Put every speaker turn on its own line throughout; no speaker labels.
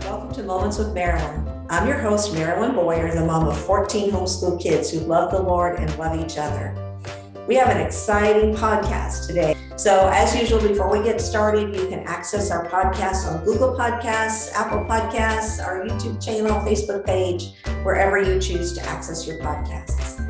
Welcome to Moments with Marilyn. I'm your host, Marilyn Boyer, the mom of 14 homeschool kids who love the Lord and love each other. We have an exciting podcast today. So as usual, before we get started, you can access our podcast on Google Podcasts, Apple Podcasts, our YouTube channel, Facebook page, wherever you choose to access your podcasts.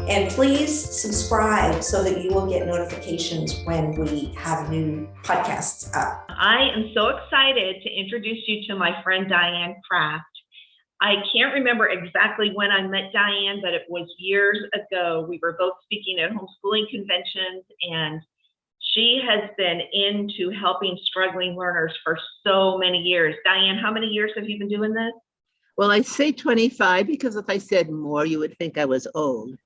And please subscribe so that you will get notifications when we have new podcasts up.
I am so excited to introduce you to my friend Diane Craft. I can't remember exactly when I met Diane, but it was years ago. We were both speaking at homeschooling conventions, and she has been into helping struggling learners for so many years. Diane, how many years have you been doing this?
Well, I say 25 because if I said more, you would think I was old.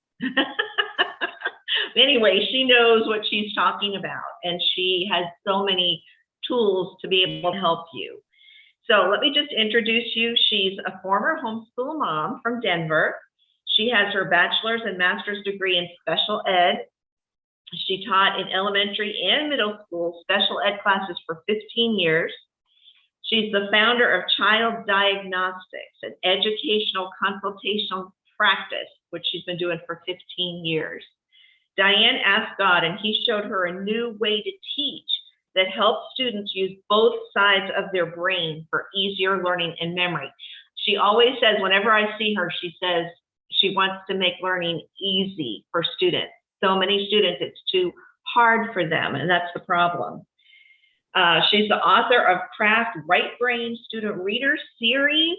Anyway, she knows what she's talking about, and she has so many tools to be able to help you. So let me just introduce you. She's a former homeschool mom from Denver. She has her bachelor's and master's degree in special ed. She taught in elementary and middle school special ed classes for 15 years. She's the founder of Child Diagnostics, an educational consultational practice, which she's been doing for 15 years. Diane asked God, and he showed her a new way to teach that helps students use both sides of their brain for easier learning and memory. She always says, whenever I see her, she says she wants to make learning easy for students. So many students, it's too hard for them, and that's the problem. She's the author of Craft Right Brain Student Reader Series,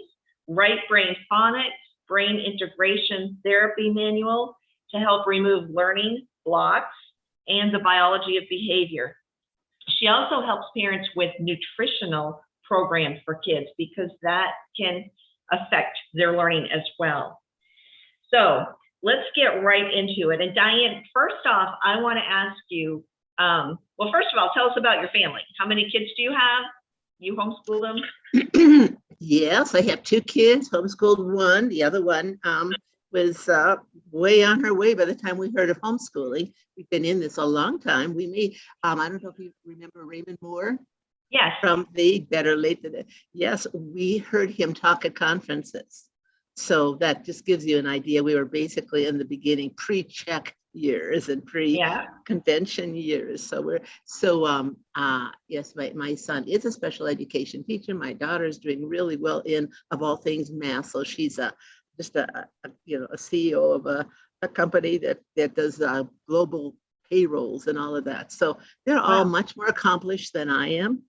Right Brain Phonics, Brain Integration Therapy Manual to help remove learning blocks and the biology of behavior. She also helps parents with nutritional programs for kids because that can affect their learning as well. So let's get right into it. And Diane, first off, I want to ask you, well, first of all, tell us about your family. How many kids do you have? You homeschool them?
Yes, I have 2 kids, homeschooled one. The other one was way on her way by the time we heard of homeschooling. We've been in this a long time. We may, I don't know if you remember Raymond Moore.
Yes.
From the Better Late Than Never. Yes, we heard him talk at conferences. So that just gives you an idea. We were basically in the beginning pre-check years and pre-convention years. So yes, my son is a special education teacher. My daughter is doing really well in, of all things, math. So she's just a CEO of a company that does global payrolls and all of that. So they're all much more accomplished than I am,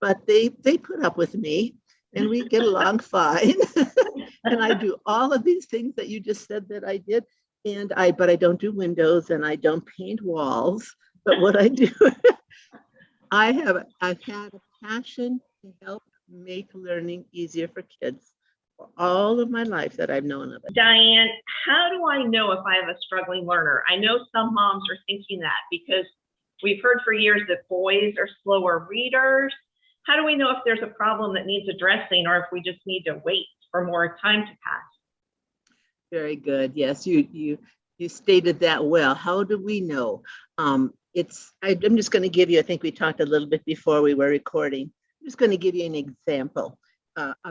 but they put up with me and we get along fine. And I do all of these things that you just said that I did. But I don't do windows and I don't paint walls. But what I do, I've had a passion to help make learning easier for kids for all of my life that I've known of it.
Diane, how do I know if I have a struggling learner? I know some moms are thinking that because we've heard for years that boys are slower readers. How do we know if there's a problem that needs addressing or if we just need to wait for more time to pass?
Very good. Yes, you stated that well. How do we know? I'm just going to give you, I think we talked a little bit before we were recording. I'm just going to give you an example.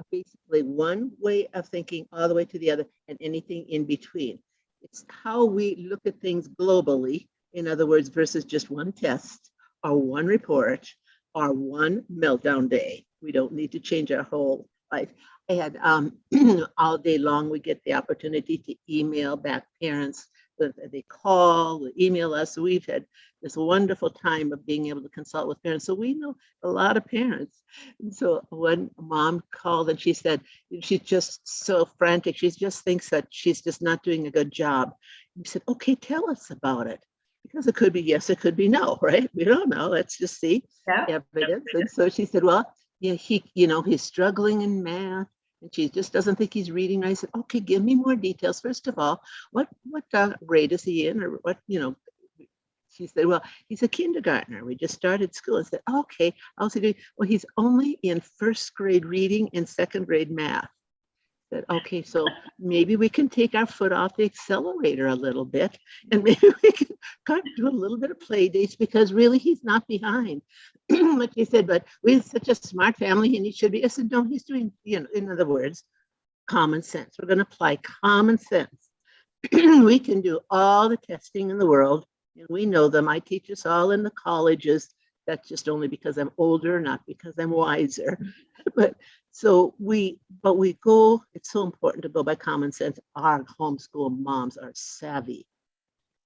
Basically one way of thinking all the way to the other and anything in between. It's how we look at things globally, in other words, versus just one test or one report or one meltdown day. We don't need to change our whole life. I had all day long, we get the opportunity to email back parents. They call, they email us. So we've had this wonderful time of being able to consult with parents. So we know a lot of parents. And so one mom called and she said, she's just so frantic. She just thinks that she's just not doing a good job. And we said, okay, tell us about it. Because it could be yes, it could be no, right? We don't know. Let's just see evidence. And so she said, well, yeah, he's struggling in math. And she just doesn't think he's reading. I said, okay, give me more details. First of all, what grade is he in, or what, She said, well, he's a kindergartner. We just started school. I said, okay. I was well, he's only in 1st grade reading and 2nd grade math. said, okay, so maybe we can take our foot off the accelerator a little bit, and maybe we can kind of do a little bit of play dates, because really he's not behind. Like he said, but we're such a smart family and he should be. I said, no, he's doing, in other words, common sense. We're going to apply common sense. We can do all the testing in the world, and we know them. I teach us all in the colleges. That's just only because I'm older, not because I'm wiser. But we go, it's so important to go by common sense. Our homeschool moms are savvy.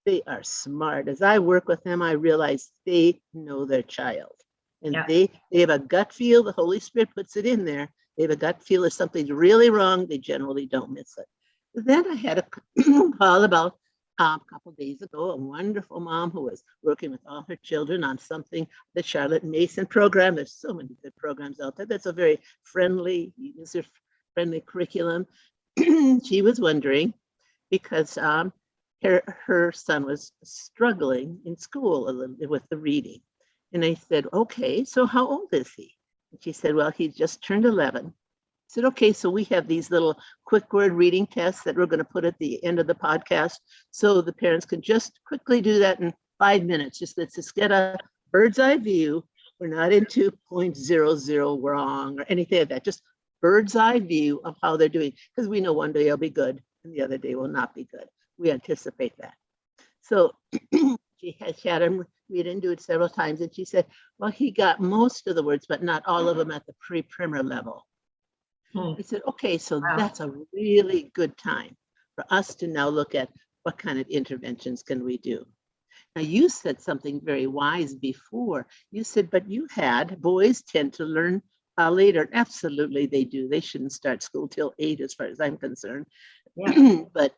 They are smart. As I work with them, I realize they know their child. And they have a gut feel. The Holy Spirit puts it in there. They have a gut feel if something's really wrong, they generally don't miss it. Then I had a call about a couple of days ago, a wonderful mom who was working with all her children on something, the Charlotte Mason program. There's so many good programs out there. That's a very friendly, user-friendly curriculum. She was wondering because her son was struggling in school a little bit with the reading. And I said, okay, so how old is he? And she said, well, he just turned 11. I said, okay, so we have these little quick word reading tests that we're going to put at the end of the podcast, so the parents can just quickly do that in 5 minutes. Let's just get a bird's eye view. We're not into 0.00 wrong or anything like that. Just bird's eye view of how they're doing, because we know one day it'll be good and the other day will not be good. We anticipate that. So she had him read and do it several times, and she said, well, he got most of the words, but not all of them at the pre-primer level. I said, okay, so that's a really good time for us to now look at what kind of interventions can we do. Now, you said something very wise before. You said, but you had boys tend to learn later. Absolutely, they do. They shouldn't start school till 8, as far as I'm concerned. Yeah. But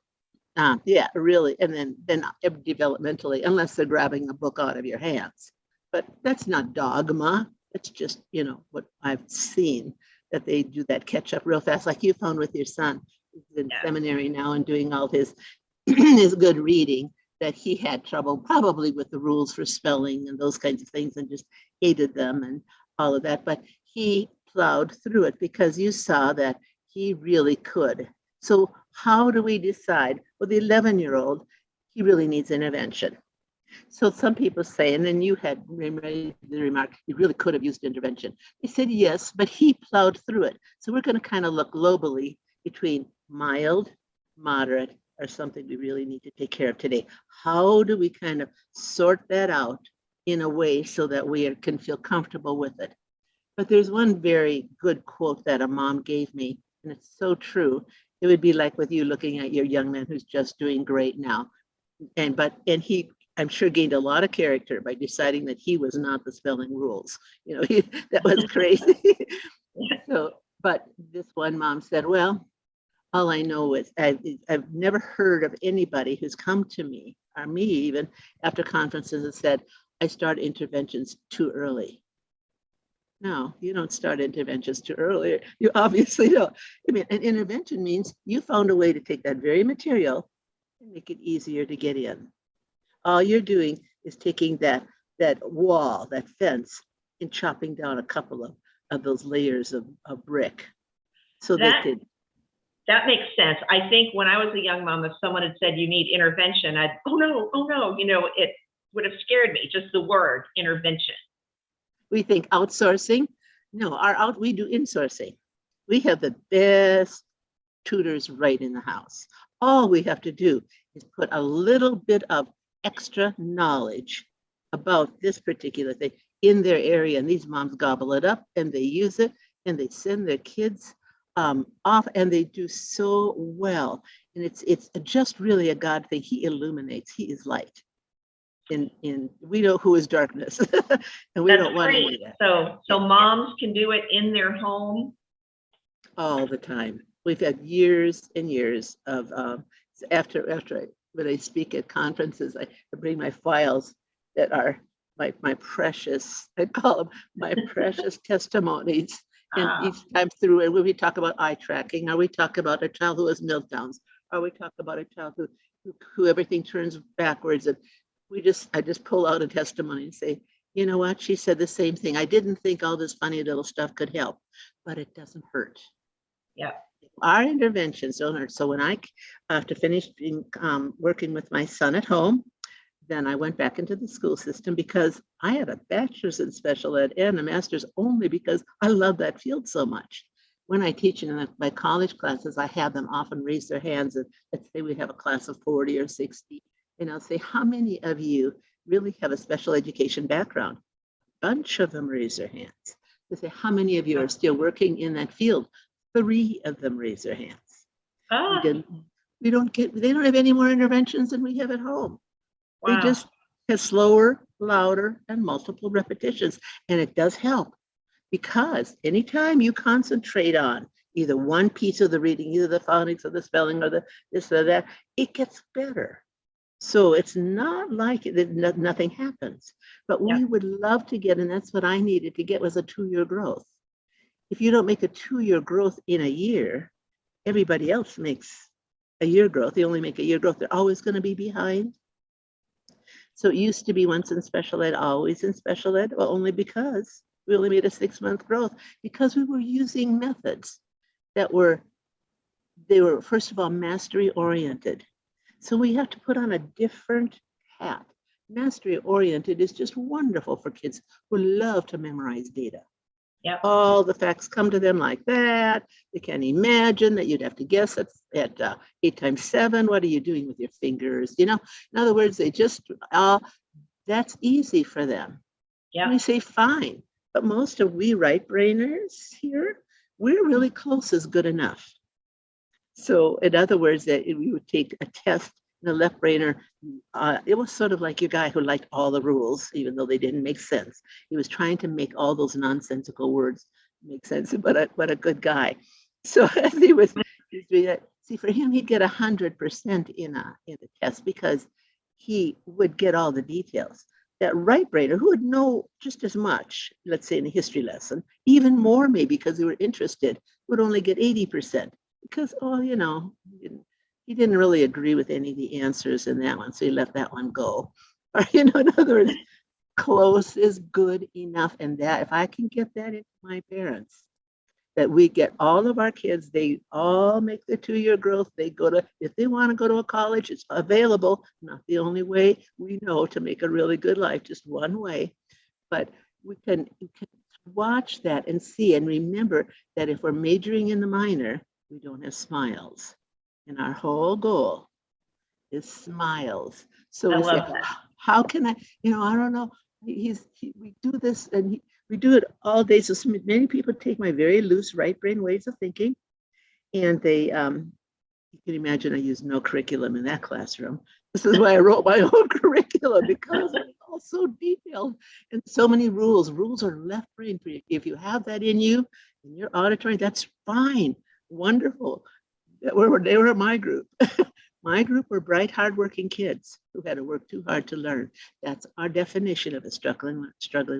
yeah, really. And then developmentally, unless they're grabbing a book out of your hands. But that's not dogma. It's just, what I've seen, that they do that catch up real fast, like you found with your son. He's in seminary now and doing all his his good reading, that he had trouble probably with the rules for spelling and those kinds of things, and just hated them and all of that. But he plowed through it because you saw that he really could. So how do we decide? Well, the 11-year-old, he really needs intervention. So some people say, and then you had made the remark, he really could have used intervention. They said yes, but he plowed through it. So we're going to kind of look globally between mild, moderate, or something we really need to take care of today. How do we kind of sort that out in a way so that we can feel comfortable with it? But there's one very good quote that a mom gave me, and it's so true. It would be like with you looking at your young man who's just doing great now. And he, I'm sure, gained a lot of character by deciding that he was not the spelling rules. That was crazy. So, but this one mom said, well, all I know is I've never heard of anybody who's come to me, or me even, after conferences and said, I start interventions too early. No, you don't start interventions too early. You obviously don't. I mean, an intervention means you found a way to take that very material and make it easier to get in. All you're doing is taking that wall, that fence, and chopping down a couple of those layers of brick. So that
makes sense. I think when I was a young mom, if someone had said you need intervention, oh no, it would have scared me, just the word intervention.
We think outsourcing. No, we do insourcing. We have the best tutors right in the house. All we have to do is put a little bit of extra knowledge about this particular thing in their area, and these moms gobble it up and they use it and they send their kids off, and they do so well. And it's just really a God thing. He illuminates. He is light. In we know who is darkness, and we don't want to do that.
So moms can do it in their home
all the time. We've had years and years of when I speak at conferences, I bring my files that are my precious, I call them my precious testimonies. And each time through, and when we talk about eye tracking, or we talk about a child who has meltdowns, or we talk about a child who everything turns backwards, and I just pull out a testimony and say, you know what? She said the same thing. I didn't think all this funny little stuff could help, but it doesn't hurt.
Yeah.
Our interventions don't hurt. So when I after finished working with my son at home, then I went back into the school system because I had a bachelor's in special ed and a master's only because I love that field so much. When I teach in my college classes, I have them often raise their hands, and let's say we have a class of 40 or 60, and I'll say, how many of you really have a special education background? A bunch of them raise their hands. They say, how many of you are still working in that field? 3 of them raise their hands.
Ah,
They don't have any more interventions than we have at home. They
wow.
just have slower, louder, and multiple repetitions. And it does help because anytime you concentrate on either one piece of the reading, either the phonics or the spelling or the this or that, it gets better. So it's not like nothing happens, but
Yeah.
we would love to get, and that's what I needed to get, was a 2-year growth. If you don't make a 2-year growth in a year, everybody else makes a year growth. They only make a year growth. They're always going to be behind. So it used to be once in special ed, always in special ed, well, only because we only made a 6-month growth because we were using methods that they were, first of all, mastery oriented. So we have to put on a different hat. Mastery oriented is just wonderful for kids who love to memorize data.
Yep.
All the facts come to them like that. They can't imagine that you'd have to guess at 8 times 7. What are you doing with your fingers? You know, in other words, they just, that's easy for them.
Yeah.
We say fine, but most of we right brainers here, we're really close as good enough. So in other words, that we would take a test, and the left brainer, it was sort of like your guy who liked all the rules, even though they didn't make sense. He was trying to make all those nonsensical words make sense, but a good guy. So as he was doing that, see, for him, he'd get 100% in a test because he would get all the details. That right brainer, who would know just as much, let's say in a history lesson, even more maybe because they were interested, would only get 80%. Because, oh, you know, he didn't really agree with any of the answers in that one, so he let that one go. Or, you know, in other words, close is good enough. And that, if I can get that into my parents, that we get all of our kids, they all make the 2-year growth. They go to, if they want to go to a college, it's available. Not the only way we know to make a really good life, just one way. But we can watch that and see and remember that if we're majoring in the minor, we don't have smiles. And our whole goal is smiles. So we say, how can I, you know, I don't know. We do this and we do it all day. So many people take my very loose right brain ways of thinking, and they, you can imagine I use no curriculum in that classroom. This is why I wrote my own curriculum, because it's all so detailed and so many rules. Rules are left brain for you. If you have that in you, in your auditory, that's fine. Wonderful. They were my group. My group were bright, hardworking kids who had to work too hard to learn. That's our definition of a struggling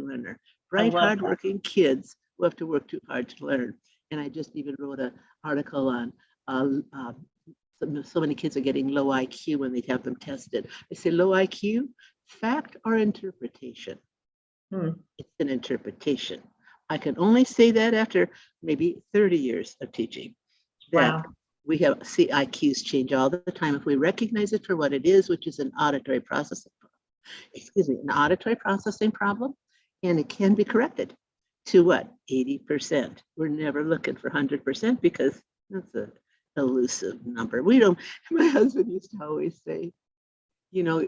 learner. Bright, hardworking kids who have to work too hard to learn. And I just even wrote an article on so many kids are getting low IQ when they have them tested. I say low IQ, fact or interpretation? It's an interpretation. I can only say that after maybe 30 years of teaching. That we have IQs change all the time. If we recognize it for what it is, which is an auditory processing problem, and it can be corrected to what? 80%. We're never looking for 100% because that's an elusive number. We don't, my husband used to always say, you know,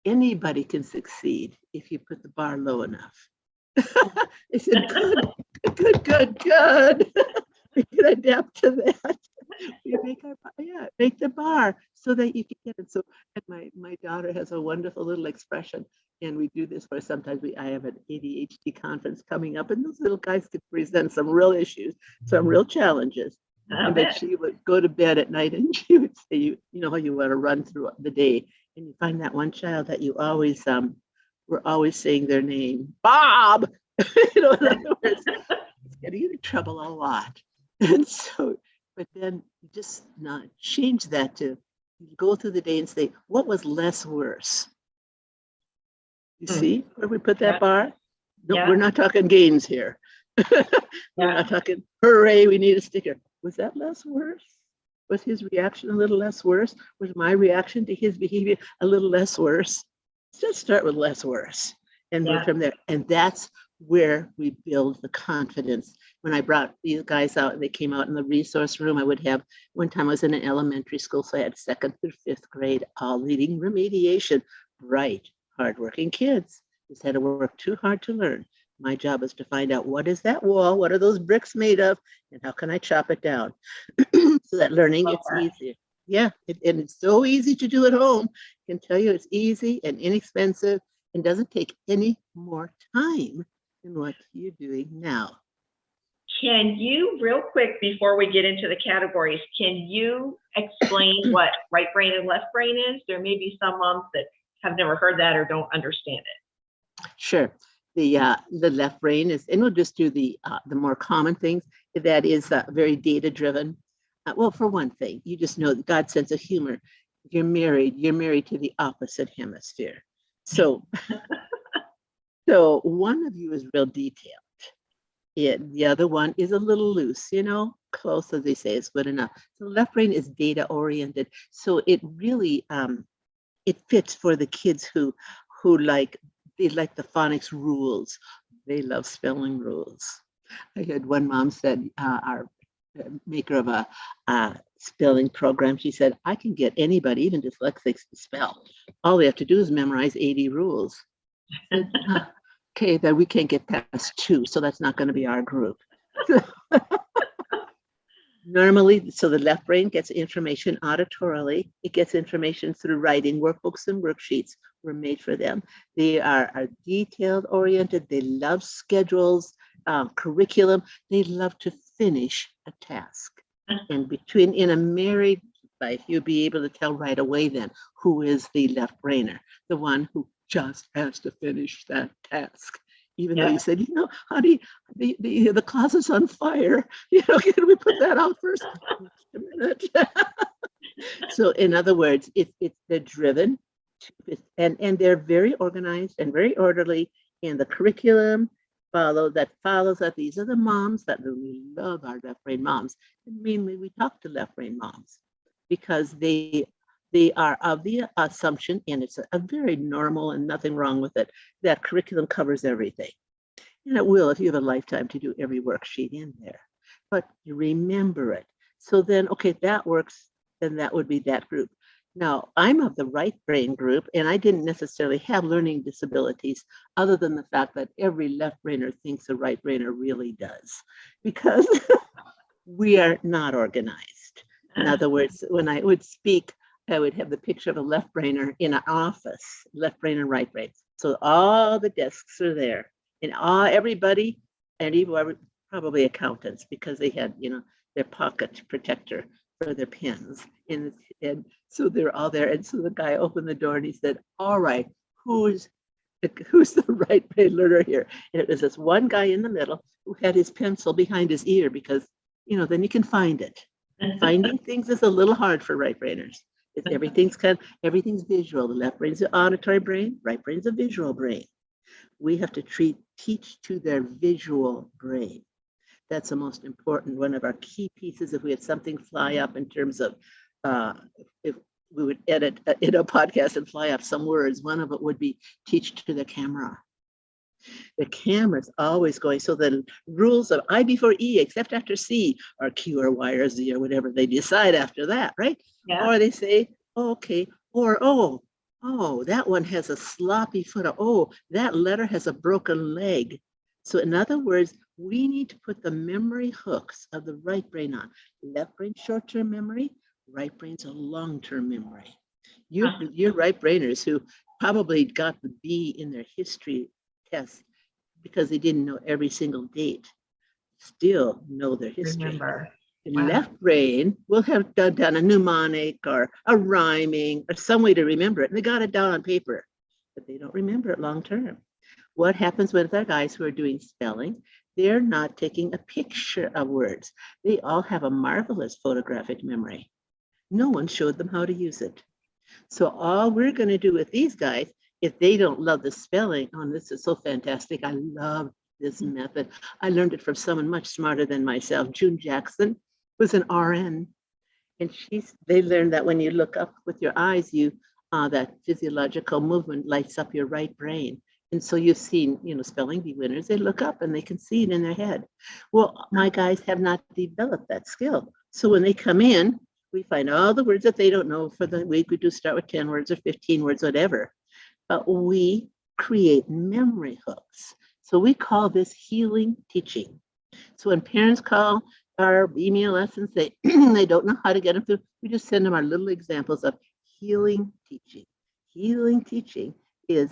anybody can succeed if you put the bar low enough. I said, good. We can adapt to that. We make the bar so that you can get it. So my daughter has a wonderful little expression, and we do this for sometimes I have an ADHD conference coming up, and those little guys could present some real issues, some real challenges. And that she would go to bed at night and she would say, you know how you want to run through the day, and you find that one child that you always we're always saying their name, Bob. You know, in other words, it's getting you in trouble a lot. And so, but then you just not change that to go through the day and say, what was less worse? You see where we put that bar? No, we're not talking gains here. We're not talking, hooray, we need a sticker. Was that less worse? Was his reaction a little less worse? Was my reaction to his behavior a little less worse? Let's start with less worse and move from there. And that's where we build the confidence. When I brought these guys out, they came out in the resource room. I would have, one time I was in an elementary school, so I had 2nd through 5th grade, all leading remediation, bright, hardworking kids. Just had to work too hard to learn. My job is to find out, what is that wall? What are those bricks made of? And how can I chop it down? So that learning gets easier. Yeah, and it's so easy to do at home. I can tell you it's easy and inexpensive and doesn't take any more time than what you're doing now.
Can you, real quick, before we get into the categories, can you explain what right brain and left brain is? There may be some moms that have never heard that or don't understand it.
Sure. The left brain is, and we'll just do the more common things. That is very data driven. Well, for one thing, you just know God's sense of humor. If you're married to the opposite hemisphere. So, so one of you is real detailed. The other one is a little loose, close, as they say, is good enough. So left brain is data oriented. So it really, it fits for the kids who they like the phonics rules. They love spelling rules. I had one mom said, our maker of a spelling program, she said, I can get anybody, even dyslexics, to spell. All they have to do is memorize 80 rules. Said, okay, then we can't get past 2, so that's not going to be our group. Normally, so the left brain gets information auditorily. It gets information through writing. Workbooks and worksheets were made for them. They are detailed oriented. They love schedules, curriculum. They love to finish a task. And in a married life, you'll be able to tell right away then who is the left brainer, the one who just has to finish that task. Even though you said, honey, the closet's on fire. Can we put that out first? Just a minute. So in other words, they're driven, and they're very organized and very orderly. And the curriculum follows that. These are the moms that we love, our left brain moms. And mainly we talk to left brain moms because they are of the assumption, and it's a very normal and nothing wrong with it, that curriculum covers everything. And it will if you have a lifetime to do every worksheet in there. But you remember it. So then, okay, that works, then that would be that group. Now, I'm of the right brain group, and I didn't necessarily have learning disabilities other than the fact that every left brainer thinks a right brainer really does, because we are not organized. In other words, when I would speak, I would have the picture of a left brainer in an office, left brain and right brain. So all the desks are there, and everybody, and even probably accountants, because they had, their pocket protector for their pens. And so they're all there. And so the guy opened the door and he said, all right, who's the right brain learner here? And it was this one guy in the middle who had his pencil behind his ear because, then you can find it. Finding things is a little hard for right brainers. Everything's visual. The left brain's the auditory brain, right brain's a visual brain. We have to teach to their visual brain. That's the most important, one of our key pieces. If we had something fly up in terms of, if we would edit in a podcast and fly up some words, one of it would be teach to the camera. The camera's always going, so the rules of I before E except after C or Q or Y or Z or whatever they decide after that, right? Yeah. Or they say, okay, or oh, that one has a sloppy foot. Oh, that letter has a broken leg. So in other words, we need to put the memory hooks of the right brain on. Left brain short-term memory, right brain's a long-term memory. You're right brainers who probably got the B in their history test because they didn't know every single date, still know their history.
Remember.
The left brain will have done a mnemonic or a rhyming or some way to remember it, and they got it down on paper, but they don't remember it long term. What happens with the guys who are doing spelling? They're not taking a picture of words. They all have a marvelous photographic memory. No one showed them how to use it. So all we're going to do with these guys, if they don't love the spelling, this is so fantastic. I love this method. I learned it from someone much smarter than myself. June Jackson was an RN, and they learned that when you look up with your eyes, that physiological movement lights up your right brain. And so you've seen, spelling bee winners, they look up and they can see it in their head. Well, my guys have not developed that skill. So when they come in, we find all the words that they don't know for the week. We do start with 10 words or 15 words, whatever. But we create memory hooks. So we call this healing teaching. So when parents call or email us and say they don't know how to get them through, we just send them our little examples of healing teaching. Healing teaching is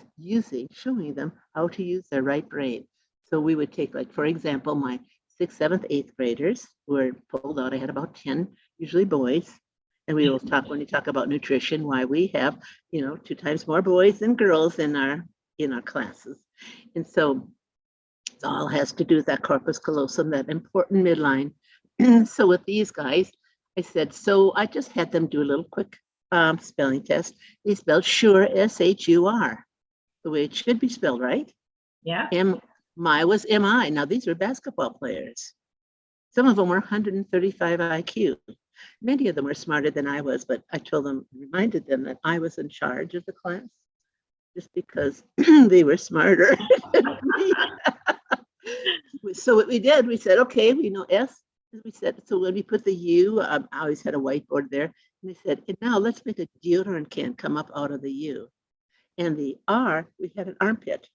showing them how to use their right brain. So we would take, like, for example, my 6th, 7th, 8th graders who were pulled out. I had about 10, usually boys. And we will talk, when you talk about nutrition, why we have, 2 times more boys than girls in our classes. And so it all has to do with that corpus callosum, that important midline. So with these guys, I said, so I just had them do a little quick spelling test. They spelled sure, S-H-U-R, the way it should be spelled, right?
Yeah.
My was M-I. Now, these were basketball players. Some of them were 135 IQ. Many of them were smarter than I was, but I reminded them that I was in charge of the class just because they were smarter than me. So what we did, we said, okay, we know S. We said, so when we put the U, I always had a whiteboard there. And we said, and now let's make a deodorant can come up out of the U. And the R, we had an armpit.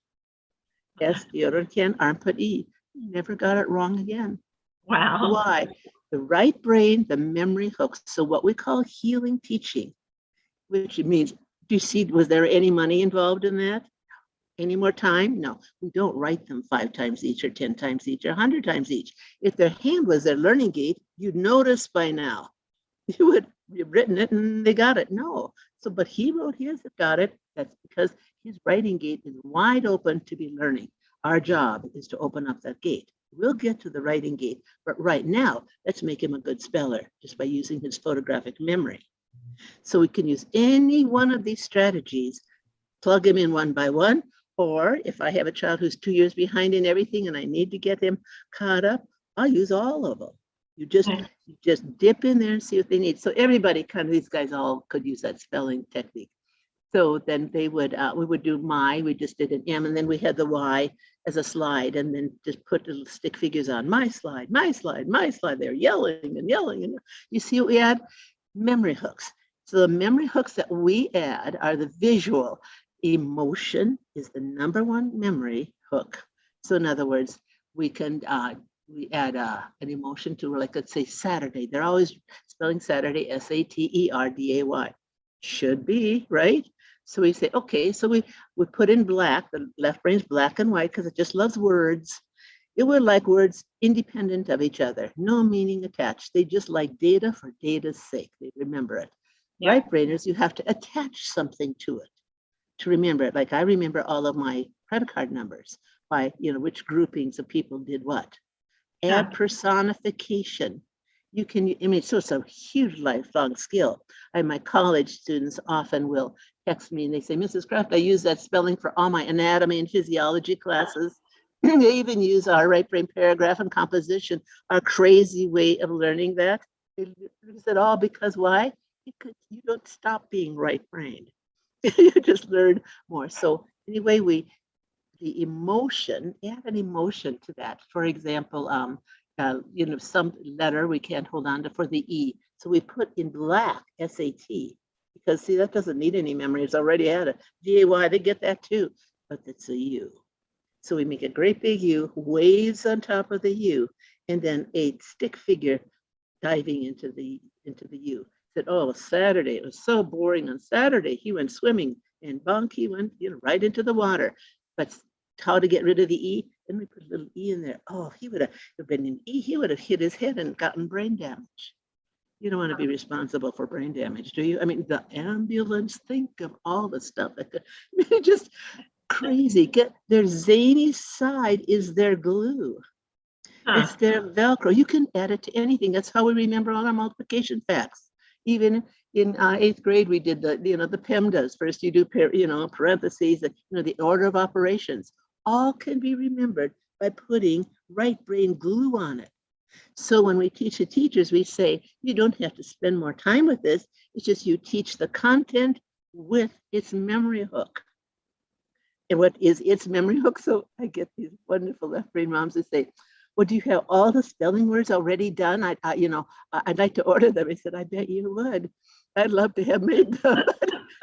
S, deodorant can, armpit E. We never got it wrong again.
Wow.
Why? The right brain, the memory hooks. So what we call healing teaching, which means, do you see, was there any money involved in that? Any more time? No, we don't write them 5 times each or 10 times each or 100 times each. If their hand was their learning gate, you'd notice by now. You would have written it and they got it. No. So, but he wrote his and got it. That's because his writing gate is wide open to be learning. Our job is to open up that gate. We'll get to the writing gate, but right now, let's make him a good speller just by using his photographic memory. So we can use any one of these strategies, plug him in one by one, or if I have a child who's 2 years behind in everything and I need to get him caught up, I'll use all of them. You just dip in there and see what they need. So everybody, kind of, these guys all could use that spelling technique. So then we would do we just did an M, and then we had the Y as a slide, and then just put little stick figures on my slide, my slide, my slide. They're yelling and yelling. And you see what we add? Memory hooks. So the memory hooks that we add are the visual. Emotion is the #1 memory hook. So in other words, we can we add an emotion to, like, let's say Saturday. They're always spelling Saturday, S-A-T-E-R-D-A-Y. Should be, right? So we say, okay, so we put in black, the left brain's black and white because it just loves words. It would like words independent of each other, no meaning attached. They just like data for data's sake. They remember it. Yeah. Right brainers, you have to attach something to it to remember it. Like I remember all of my credit card numbers by, which groupings of people did what. Add personification. You can, so it's a huge lifelong skill. My college students often will text me and they say, Mrs. Craft, I use that spelling for all my anatomy and physiology classes. They even use our right brain paragraph and composition, our crazy way of learning that. They use it all because why? Because you don't stop being right-brained. You just learn more. So anyway, the emotion, add an emotion to that. For example, some letter we can't hold on to for the E. So we put in black, S-A-T, because see, that doesn't need any memory. It's already added. G-A-Y, they get that too, but it's a U. So we make a great big U, waves on top of the U, and then a stick figure diving into the U. Said, oh, Saturday, it was so boring on Saturday. He went swimming and bunk, he went right into the water. But how to get rid of the E? Then we put a little E in there. Oh, he would have been an E. He would have hit his head and gotten brain damage. You don't want to be responsible for brain damage, do you? I mean, the ambulance, think of all the stuff that could, just crazy. Their zany side is their glue. It's their Velcro. You can add it to anything. That's how we remember all our multiplication facts. Even in 8th grade, we did the PEMDAS. First, you do parentheses, the order of operations. All can be remembered by putting right brain glue on it. So when we teach the teachers, we say, you don't have to spend more time with this. It's just you teach the content with its memory hook. And what is its memory hook? So I get these wonderful left brain moms who say, well, do you have all the spelling words already done? I'd like to order them. I said, I bet you would. I'd love to have made them.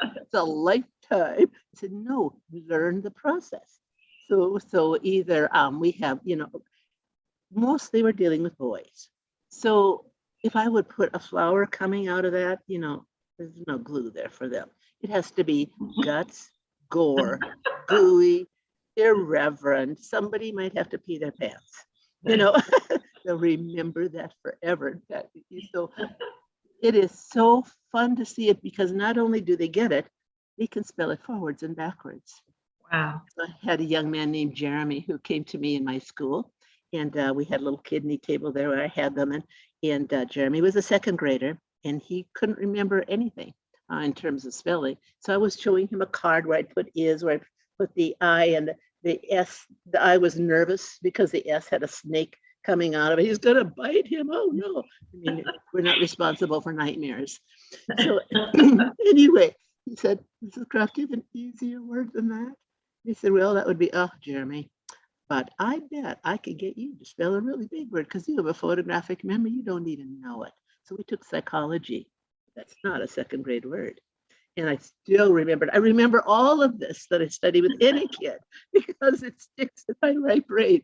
It's a lifetime. I said, no, learn the process. So either we have, mostly we're dealing with boys. So if I would put a flower coming out of that, there's no glue there for them. It has to be guts, gore, gooey, irreverent. Somebody might have to pee their pants. They'll remember that forever. So it is so fun to see it because not only do they get it, they can spell it forwards and backwards.
Wow.
I had a young man named Jeremy who came to me in my school, and we had a little kidney table there where I had them. And Jeremy was a second grader, and he couldn't remember anything in terms of spelling. So I was showing him a card where I'd put is, where I put the I and the S. The I was nervous because the S had a snake coming out of it. He's going to bite him. Oh, no. I mean, we're not responsible for nightmares. So anyway, he said, Mrs. Craft, do you have an easier word than that? He said, well, that would be, Jeremy. But I bet I could get you to spell a really big word because you have a photographic memory. You don't even know it. So we took psychology. That's not a second grade word. And I still remembered. I remember all of this that I study with any kid because it sticks in my right brain.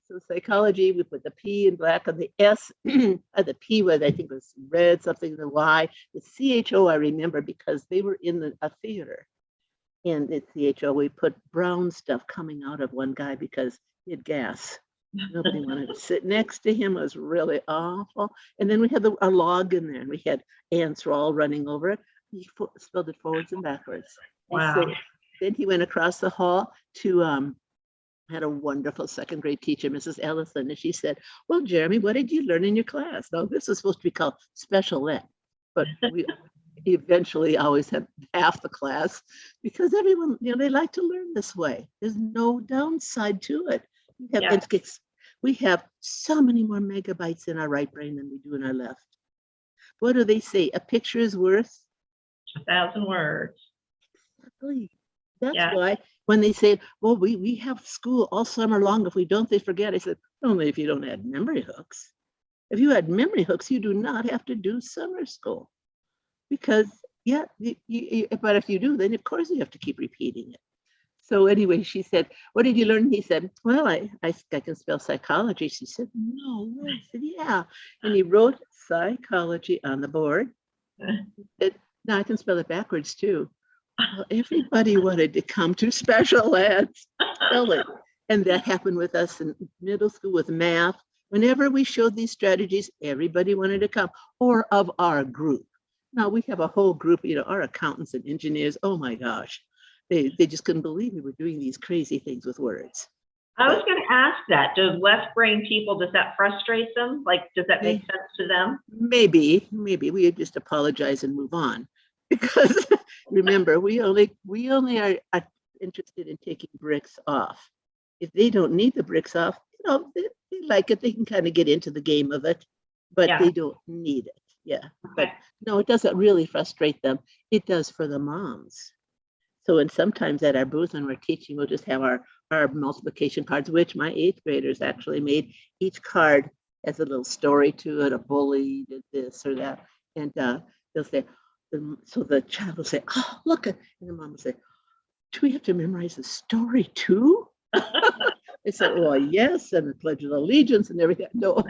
So psychology, we put the P in black on the S. The P was, I think, was red, something, the Y. The CHO I remember because they were in a theater. And at CHO, we put brown stuff coming out of one guy because he had gas. Nobody wanted to sit next to him. It was really awful. And then we had a log in there, and we had ants were all running over it. He spelled it forwards and backwards.
Wow.
And so then he went across the hall to had a wonderful second grade teacher, Mrs. Ellison, and she said, well, Jeremy, what did you learn in your class? Now, this was supposed to be called special ed, but we eventually always had half the class because everyone, they like to learn this way. There's no downside to it. We have so many more megabytes in our right brain than we do in our left. What do they say? A picture is worth
1,000 words.
Exactly. That's why when they say, well, we have school all summer long. If we don't, they forget. I said, only if you don't add memory hooks. If you add memory hooks, you do not have to do summer school. Because, but if you do, then of course you have to keep repeating it. So anyway, she said, what did you learn? He said, well, I can spell psychology. She said, no way. I said, yeah. And he wrote psychology on the board. He said, now I can spell it backwards too. Well, everybody wanted to come to special ed spelling. And that happened with us in middle school with math. Whenever we showed these strategies, everybody wanted to come, or of our group. Now we have a whole group, our accountants and engineers. Oh my gosh, they just couldn't believe we were doing these crazy things with words.
I was going to ask that. Does left brain people, does that frustrate them? Like, does that make sense to them?
Maybe we just apologize and move on. Because remember, we only are interested in taking bricks off. If they don't need the bricks off, they like it. They can kind of get into the game of it, but they don't need it. Yeah, okay. But no, it doesn't really frustrate them. It does for the moms. So, and sometimes at our booth when we're teaching, we'll just have our multiplication cards, which my 8th graders actually made. Each card has a little story to it. A bully did this or that, and they'll say. So the child will say, oh, look, and the mom will say, do we have to memorize the story too? They said, well, yes, and the Pledge of Allegiance and everything. No,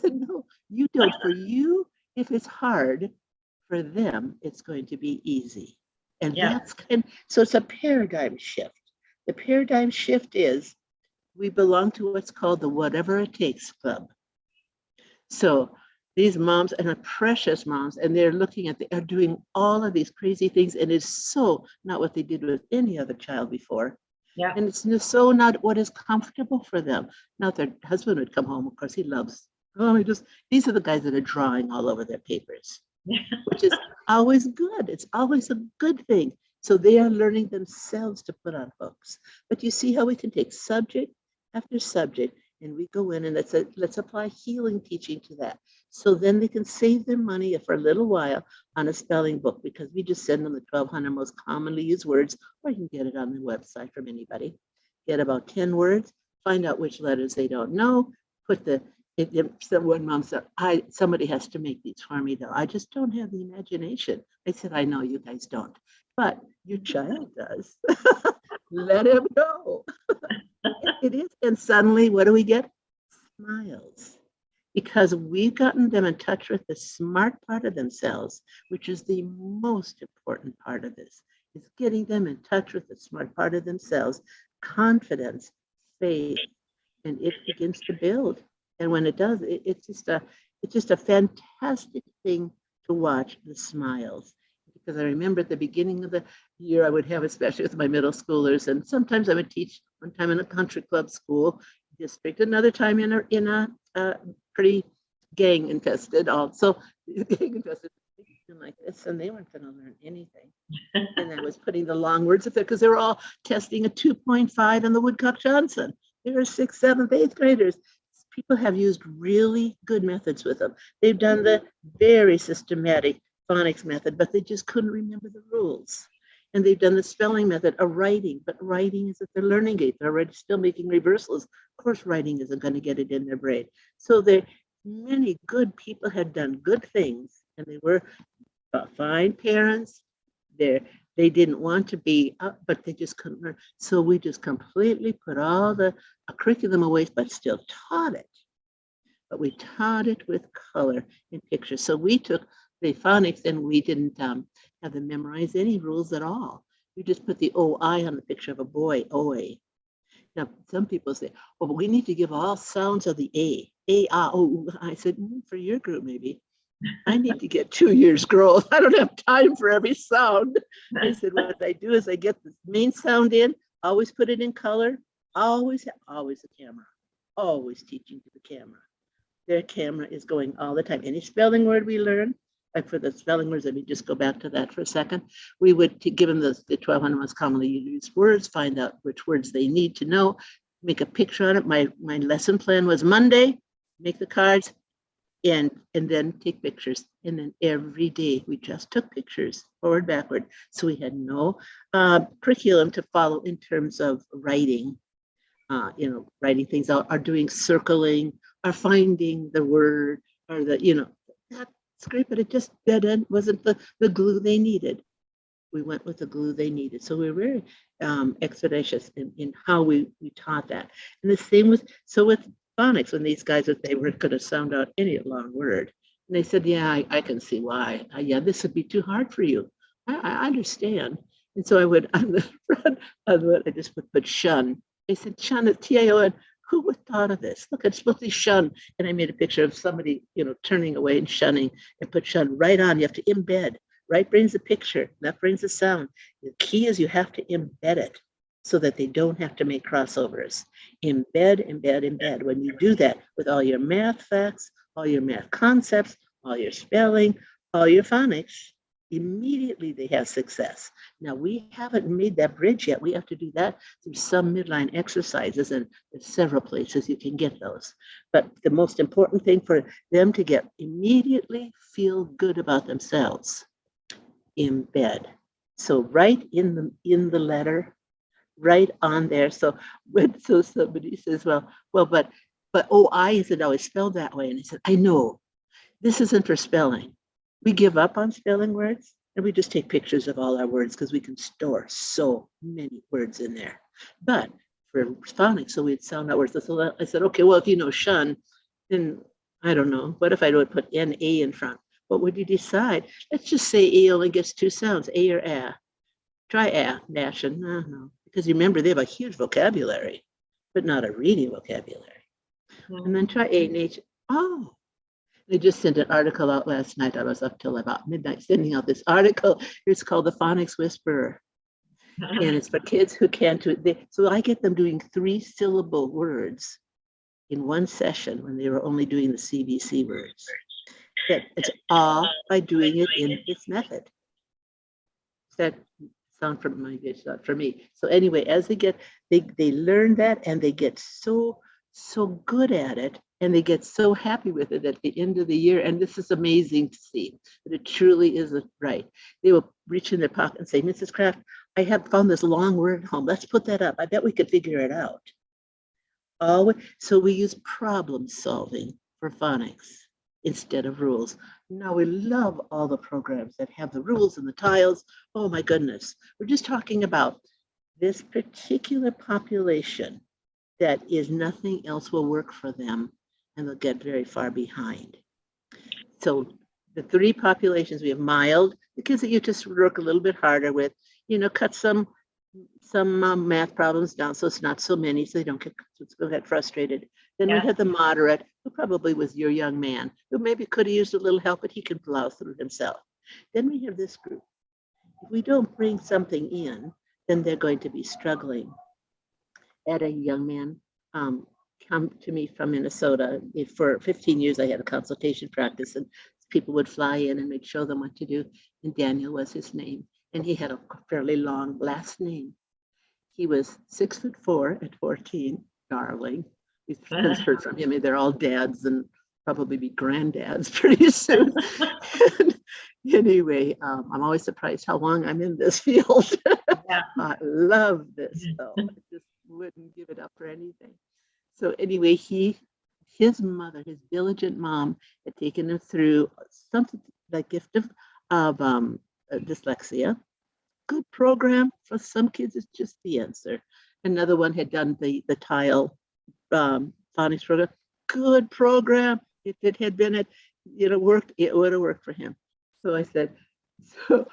no, you don't. For you, if it's hard, for them, it's going to be easy. And so it's a paradigm shift. The paradigm shift is we belong to what's called the Whatever It Takes Club. So these moms and are precious moms, and they're are doing all of these crazy things, and it's so not what they did with any other child before. Yeah. And it's so not what is comfortable for them. Now their husband would come home, of course, these are the guys that are drawing all over their papers, which is always good. It's always a good thing. So they are learning themselves to put on hooks. But you see how we can take subject after subject And we go in and let's apply healing teaching to that. So then they can save their money for a little while on a spelling book, because we just send them the 1,200 most commonly used words, or you can get it on the website from anybody. Get about 10 words, find out which letters they don't know, put the, one mom said, somebody has to make these for me though. I just don't have the imagination. I said, I know you guys don't, but your child does. Let him go. It is. And suddenly, what do we get? Smiles. Because we've gotten them in touch with the smart part of themselves, which is the most important part of this, is getting them in touch with the smart part of themselves, confidence, faith, and it begins to build. And when it does, it's just a fantastic thing to watch, the smiles. Because I remember at the beginning of the year, I would have, especially with my middle schoolers, and sometimes I would teach one time in a country club school district, another time in a pretty gang infested, also gang infested like this, and they weren't going to learn anything. And I was putting the long words up there because they were all testing a 2.5 in the Woodcock Johnson. They were 6th, 7th, 8th graders. People have used really good methods with them. They've done the very systematic phonics method, but they just couldn't remember the rules. And they've done the spelling method of writing, but writing is at their learning gate. They're already still making reversals. Of course, writing isn't going to get it in their brain. So many good people had done good things, and they were fine parents. They didn't want to be up, but they just couldn't learn. So we just completely put all the curriculum away, but still taught it. But we taught it with color and pictures. So we took the phonics and we didn't have them memorize any rules at all. We just put the OI on the picture of a boy, OA. Now, some people say, oh, but we need to give all sounds of the A, O. I said, for your group, maybe. I need to get 2 years growth. I don't have time for every sound. I said, what I do is I get the main sound in, always put it in color, always a camera, always teaching to the camera. Their camera is going all the time. Any spelling word we learn, like for the spelling words, let me just go back to that for a second. We would give them the 1,200 most commonly used words, find out which words they need to know, make a picture on it. My lesson plan was Monday, make the cards, and then take pictures. And then every day we just took pictures forward, backward. So we had no curriculum to follow in terms of writing, writing things out, or doing circling, or finding the word, or that's great, but it just dead end wasn't the glue they needed. We went with the glue they needed. So we were very expeditious in how we taught that. And the same with phonics, when these guys, they were going to sound out any long word. And they said, yeah, I can see why. Yeah, this would be too hard for you. I understand. And so I would, on the front, I just would put shun. They said, shun, T-I-O-N. Who would have thought of this? Look, it's supposed to be shun. And I made a picture of somebody, turning away and shunning, and put shun right on. You have to embed. Right brings the picture, left brings the sound. The key is you have to embed it so that they don't have to make crossovers. Embed, embed, embed. When you do that with all your math facts, all your math concepts, all your spelling, all your phonics, immediately they have success. Now, we haven't made that bridge yet. We have to do that through some midline exercises, and there's several places you can get those. But the most important thing for them to get immediately feel good about themselves, embed. So right in the letter, right on there. So somebody says, well, but OI isn't always spelled that way. And I said, I know, this isn't for spelling. We give up on spelling words and we just take pictures of all our words because we can store so many words in there. But for phonics, so we'd sound out words. So I said, okay, well, if you know shun, then I don't know. What if I don't put N-A in front? What would you decide? Let's just say A only gets two sounds, A or A. Try A, dash, and no. Because remember, they have a huge vocabulary, but not a reading vocabulary. And then try A and H. Oh, they just sent an article out last night. I was up till about midnight sending out this article. It's called The Phonics Whisperer. And it's for kids who can't do it. So I get them doing 3-syllable words in one session when they were only doing the CBC words. It's all by doing it in this method. That sound from my, it's not for me. So anyway, as they learn that, and they get so so good at it, and they get so happy with it at the end of the year. And this is amazing to see that it truly is right. They will reach in their pocket and say, Mrs. Craft, I have found this long word at home. Let's put that up. I bet we could figure it out. So we use problem solving for phonics instead of rules. Now we love all the programs that have the rules and the tiles. Oh my goodness. We're just talking about this particular population that is nothing else will work for them, and they'll get very far behind. So the three populations, we have mild, the kids that you just work a little bit harder with, cut some math problems down so it's not so many, so they don't get frustrated. Then we had the moderate, who probably was your young man, who maybe could have used a little help, but he can plow through himself. Then we have this group. If we don't bring something in, then they're going to be struggling. I had a young man come to me from Minnesota. For 15 years, I had a consultation practice, and people would fly in and we'd show them what to do. And Daniel was his name. And he had a fairly long last name. He was 6'4" at 14, darling. We've heard from him. They're all dads and probably be granddads pretty soon. Anyway, I'm always surprised how long I'm in this field. I love this, though. I just wouldn't give it up for anything. So anyway, his mother, his diligent mom, had taken him through something like gift of dyslexia. Good program. For some kids, it's just the answer. Another one had done the tile phonics program. Good program. If it had been worked, it would have worked for him. So I said, so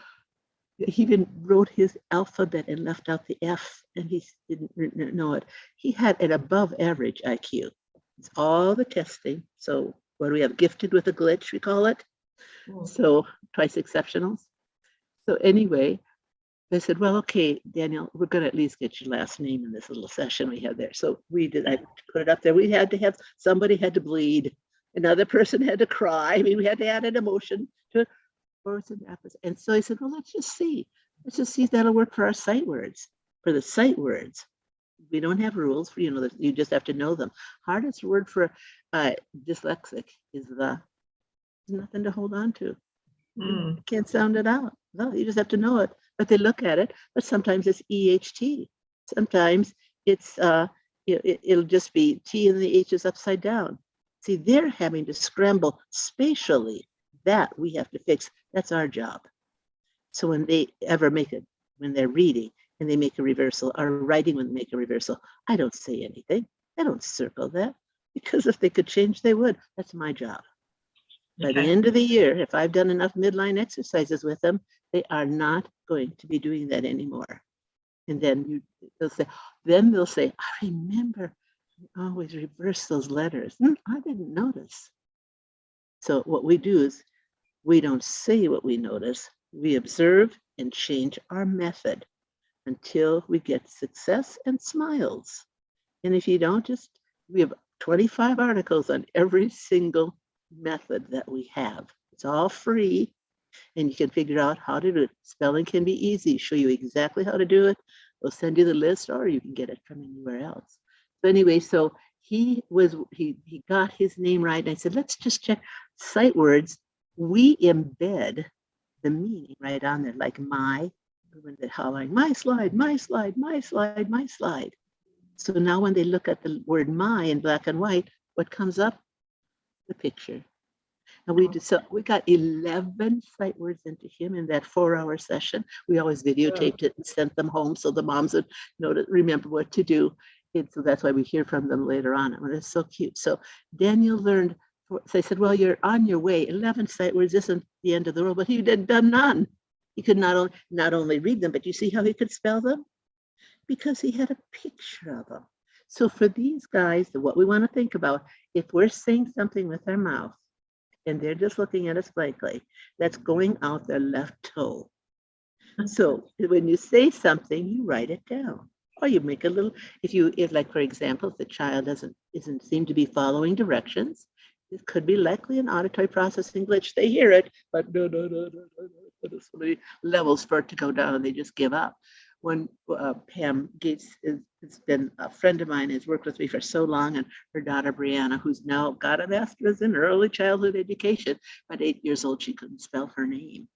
he even wrote his alphabet and left out the F, and he didn't know it. He had an above average IQ. It's all the testing. So what do we have? Gifted with a glitch, we call it. So twice exceptionals. So anyway, I said, well, okay, Daniel, we're going to at least get your last name in this little session we had there. So we did. I put it up there. We had to have, somebody had to bleed. Another person had to cry. I mean, we had to add an emotion to it. And so I said, well, let's just see if that'll work for our sight words. For the sight words, we don't have rules for, you just have to know them. Hardest word for dyslexic is nothing to hold on to. You can't sound it out. No, you just have to know it. But they look at it, but sometimes it's EHT. Sometimes it's, it'll just be T and the H is upside down. See, they're having to scramble spatially. That we have to fix. That's our job. So when they ever when they're reading and they make a reversal, or writing when they make a reversal, I don't say anything. I don't circle that, because if they could change, they would. That's my job. By the end of the year, if I've done enough midline exercises with them, they are not going to be doing that anymore. And then they'll say, I remember I always reverse those letters. I didn't notice. So what we do is, we don't say what we notice. We observe and change our method until we get success and smiles. And if you don't, we have 25 articles on every single method that we have. It's all free, and you can figure out how to do it. Spelling can be easy. Show you exactly how to do it. We'll send you the list, or you can get it from anywhere else. So anyway, so he got his name right. And I said, let's just check sight words. We embed the meaning right on there, like when they're hollering, my slide, my slide, my slide, my slide. So now when they look at the word my in black and white, what comes up? The picture. And we got 11 sight words into him in that 4-hour session. We always videotaped it and sent them home so the moms would remember what to do. And so that's why we hear from them later on. And it's so cute. So Daniel learned. So I said, well, you're on your way. 11 sight words isn't the end of the world, but he had done none. He could not only read them, but you see how he could spell them? Because he had a picture of them. So for these guys, what we want to think about, if we're saying something with our mouth and they're just looking at us blankly, that's going out their left toe. So when you say something, you write it down. Or you make a little, if like, for example, if the child doesn't seem to be following directions, it could be likely an auditory processing glitch. They hear it, but no. There's so many levels for it to go down and they just give up. one Pam Gates has been a friend of mine, has worked with me for so long, and her daughter Brianna, who's now got a master's in early childhood education. At 8 years old, she couldn't spell her name.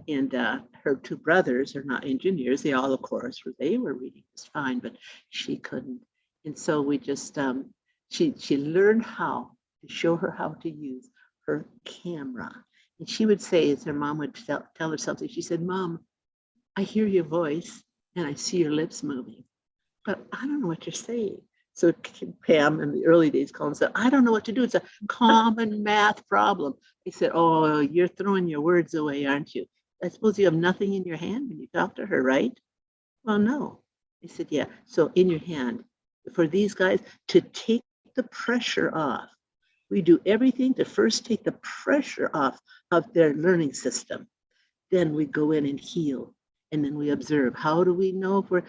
And her two brothers are not engineers. They all, of course, they were reading just fine, but she couldn't. And so we just, she learned how to show her how to use her camera. And she would say, as her mom would tell her something, she said, "Mom, I hear your voice and I see your lips moving, but I don't know what you're saying." So Pam in the early days called and said, "I don't know what to do. It's a common math problem." They said, "Oh, you're throwing your words away, aren't you? I suppose you have nothing in your hand when you talk to her, right?" "Well, no." They said, "Yeah. So in your hand, for these guys to take the pressure off, we do everything to first take the pressure off of their learning system. Then we go in and heal. And then we observe. How do we know if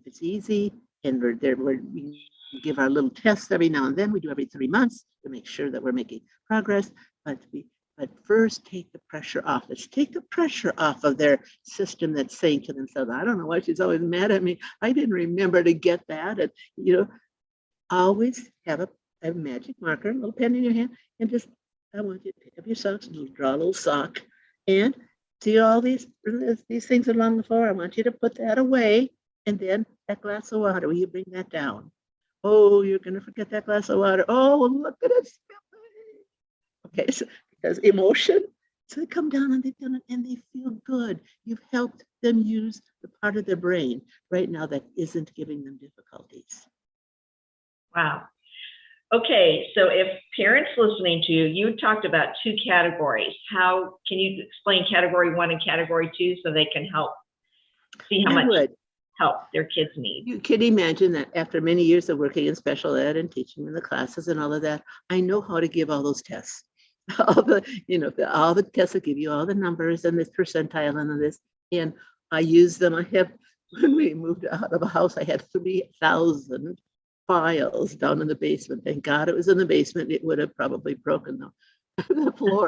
it's easy? And we give our little tests every now and then. We do every 3 months to make sure that we're making progress. But first take the pressure off. Let's take the pressure off of their system that's saying to themselves, "I don't know why she's always mad at me. I didn't remember to get that." And always have a magic marker, a little pen in your hand, and just, I want you to pick up your socks, draw a little sock, and see all these things along the floor. I want you to put that away. And then that glass of water, will you bring that down? Oh, you're going to forget that glass of water. Oh, look at it spilling. Okay, so because emotion. So they come down and they've done it and they feel good. You've helped them use the part of their brain right now that isn't giving them difficulties.
Wow. Okay, so if parents listening to you, you talked about 2 categories. How can you explain category 1 and category 2 so they can help see how much help their kids need?
You can imagine that after many years of working in special ed and teaching in the classes and all of that, I know how to give all those tests. All the tests that give you all the numbers and this percentile and this, and I use them. When we moved out of a house, I had 3,000 files down in the basement. Thank God it was in the basement. It would have probably broken the floor.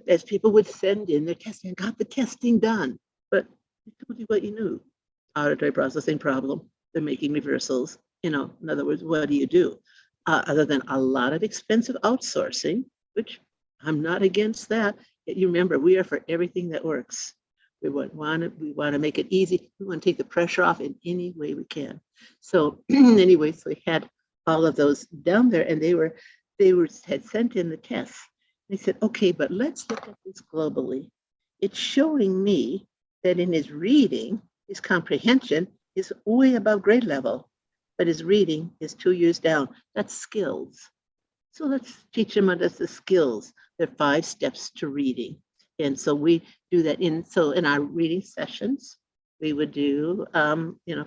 As people would send in their testing, got the testing done, but it told you what you knew. Auditory processing problem. They're making reversals. In other words, what do you do? Other than a lot of expensive outsourcing, which I'm not against that. You remember, we are for everything that works. We want to make it easy. We want to take the pressure off in any way we can. So anyway, so we had all of those down there, and they had sent in the tests. They said, "Okay, but let's look at this globally. It's showing me that in his reading, his comprehension is way above grade level, but his reading is 2 years down. That's skills. So let's teach him what is the skills. There are 5 steps to reading." And so we do that in our reading sessions, we would do,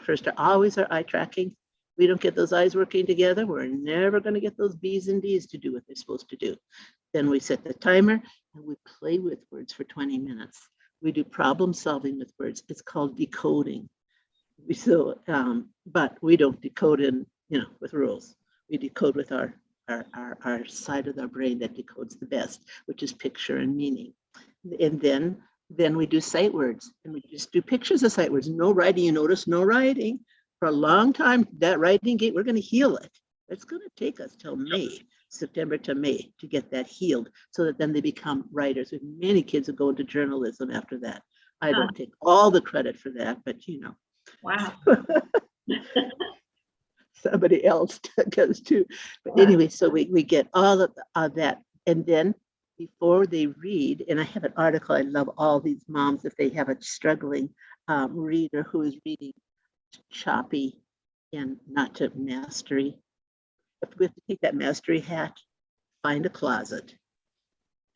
first always our eye tracking. We don't get those eyes working together. We're never going to get those B's and D's to do what they're supposed to do. Then we set the timer and we play with words for 20 minutes. We do problem solving with words. It's called decoding. But we don't decode with rules. We decode with our side of our brain that decodes the best, which is picture and meaning. And then we do sight words, and we just do pictures of sight words. No writing, you notice, no writing. For a long time, that writing gate, we're going to heal it. It's going to take us till September to May to get that healed, so that then they become writers. With many kids who go into journalism after that. I don't take all the credit for that, but
Wow.
Somebody else does too. But anyway, so we get all of that, and then before they read, and I have an article, I love all these moms if they have a struggling reader who is reading choppy and not to mastery. If we have to take that mastery hat, find a closet,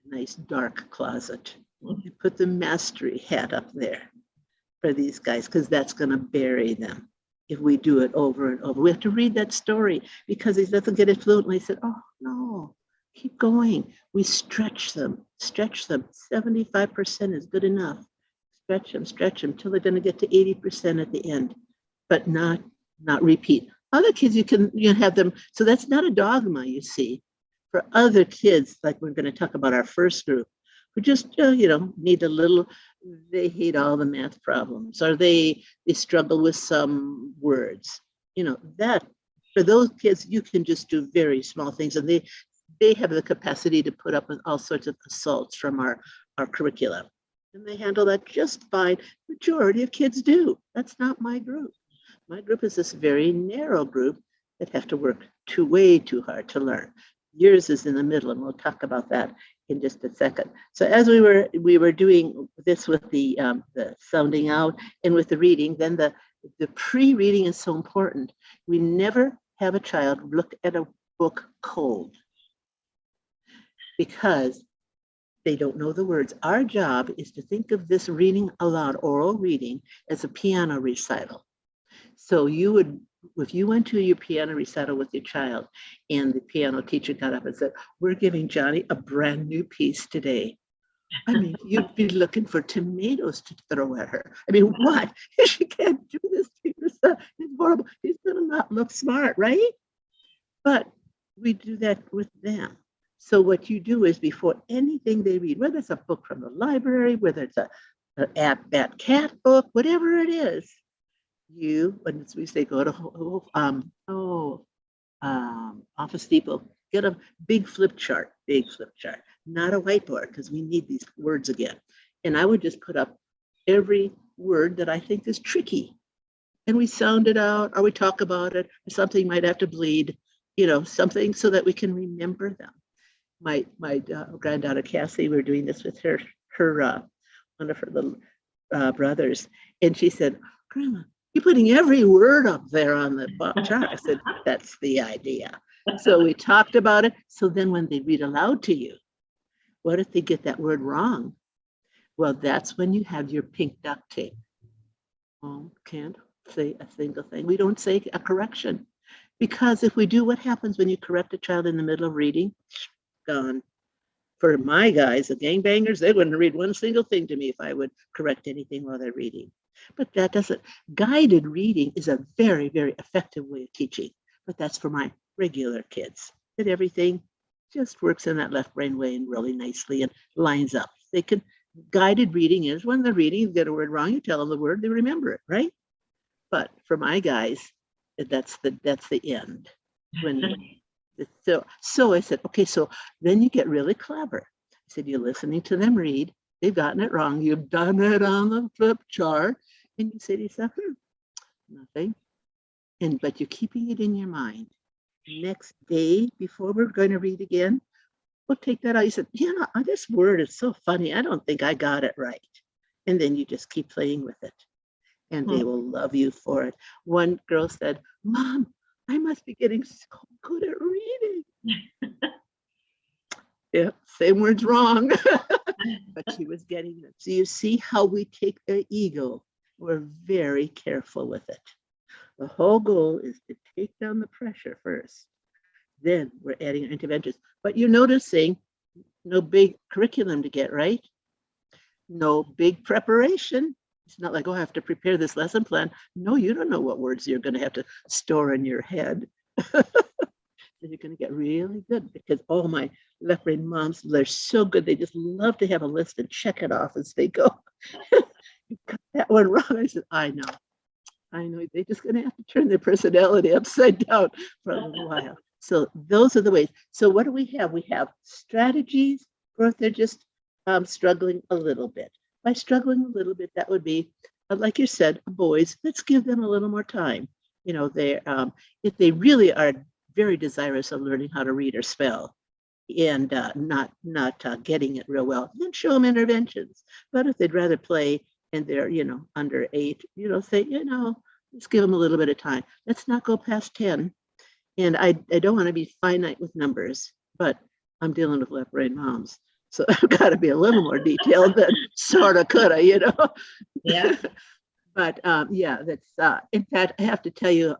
a nice dark closet, and put the mastery hat up there for these guys, because that's going to bury them if we do it over and over. We have to read that story because he doesn't get it fluently. He said, "Oh no, keep going." We stretch them. 75% is good enough. Stretch them till they're going to get to 80% at the end, but not repeat. Other kids, you can have them. So that's not a dogma, you see. For other kids, like we're going to talk about our first group, who just need a little they hate all the math problems, or they struggle with some words. That for those kids, you can just do very small things, and they have the capacity to put up with all sorts of assaults from our curriculum. And they handle that just fine. Majority of kids do. That's not my group. My group is this very narrow group that have to work way too hard to learn. Yours is in the middle, and we'll talk about that in just a second. So as we were doing this with the sounding out and with the reading, then the pre-reading is so important. We never have a child look at a book cold because they don't know the words. Our job is to think of this reading aloud, oral reading, as a piano recital. So if you went to your piano recital with your child and the piano teacher got up and said, "We're giving Johnny a brand new piece today." I mean, you'd be looking for tomatoes to throw at her. I mean, what? She can't do this to yourself. It's horrible. He's going to not look smart, right? But we do that with them. So what you do is before anything they read, whether it's a book from the library, whether it's an at cat book, whatever it is, when we say go to Office Depot, get a big flip chart, not a whiteboard, because we need these words again. And I would just put up every word that I think is tricky. And we sound it out, or we talk about it, or something might have to bleed, something so that we can remember them. My granddaughter Cassie, we were doing this with her one of her little brothers, and she said, "Grandma, you're putting every word up there on the chart." I said, "That's the idea." So we talked about it. So then when they read aloud to you, what if they get that word wrong? Well, that's when you have your pink duct tape. Oh, can't say a single thing. We don't say a correction, because if we do, what happens when you correct a child in the middle of reading? Gone. For my guys, the gangbangers, they wouldn't read one single thing to me if I would correct anything while they're reading. But that doesn't. Guided reading is a very, very effective way of teaching. But that's for my regular kids. That everything just works in that left brain way and really nicely and lines up. Guided reading is when they're reading, you get a word wrong, you tell them the word, they remember it, right? But for my guys, that's the end. So I said, okay, so then you get really clever. I said, you're listening to them read. They've gotten it wrong. You've done it on the flip chart. And you say to yourself, nothing. But you're keeping it in your mind. Next day, before we're going to read again, we'll take that out. You said, this word is so funny. I don't think I got it right. And then you just keep playing with it. And they will love you for it. One girl said, "Mom, I must be getting so good at reading." Yeah, same words wrong. But she was getting it. So you see how we take their ego. We're very careful with it. The whole goal is to take down the pressure first. Then we're adding our interventions. But you're noticing no big curriculum to get right. No big preparation. It's not like, I have to prepare this lesson plan. No, you don't know what words you're going to have to store in your head. So you're going to get really good, because all my left brain moms, they're so good. They just love to have a list and check it off as they go. You got that one wrong. I said, I know. They're just going to have to turn their personality upside down for a little while. So those are the ways. So what do we have? We have strategies, or if they're just struggling a little bit. By struggling a little bit, that would be, like you said, boys, let's give them a little more time. If they really are very desirous of learning how to read or spell and not getting it real well, then show them interventions. But if they'd rather play and they're, under 8, say, let's give them a little bit of time. Let's not go past 10. And I don't want to be finite with numbers, but I'm dealing with left brain moms. So I've got to be a little more detailed than sorta, coulda,
Yeah.
But that's, in fact, I have to tell you,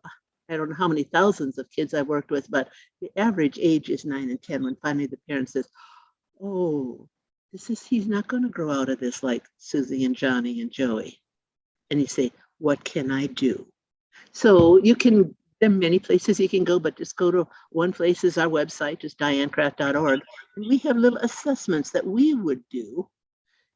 I don't know how many thousands of kids I've worked with, but the average age is 9 and 10 when finally the parent says, "Oh, he's not going to grow out of this like Susie and Johnny and Joey." And you say, "What can I do?" So there are many places you can go, but just go to one place. Is our website, is dianecraft.org. And we have little assessments that we would do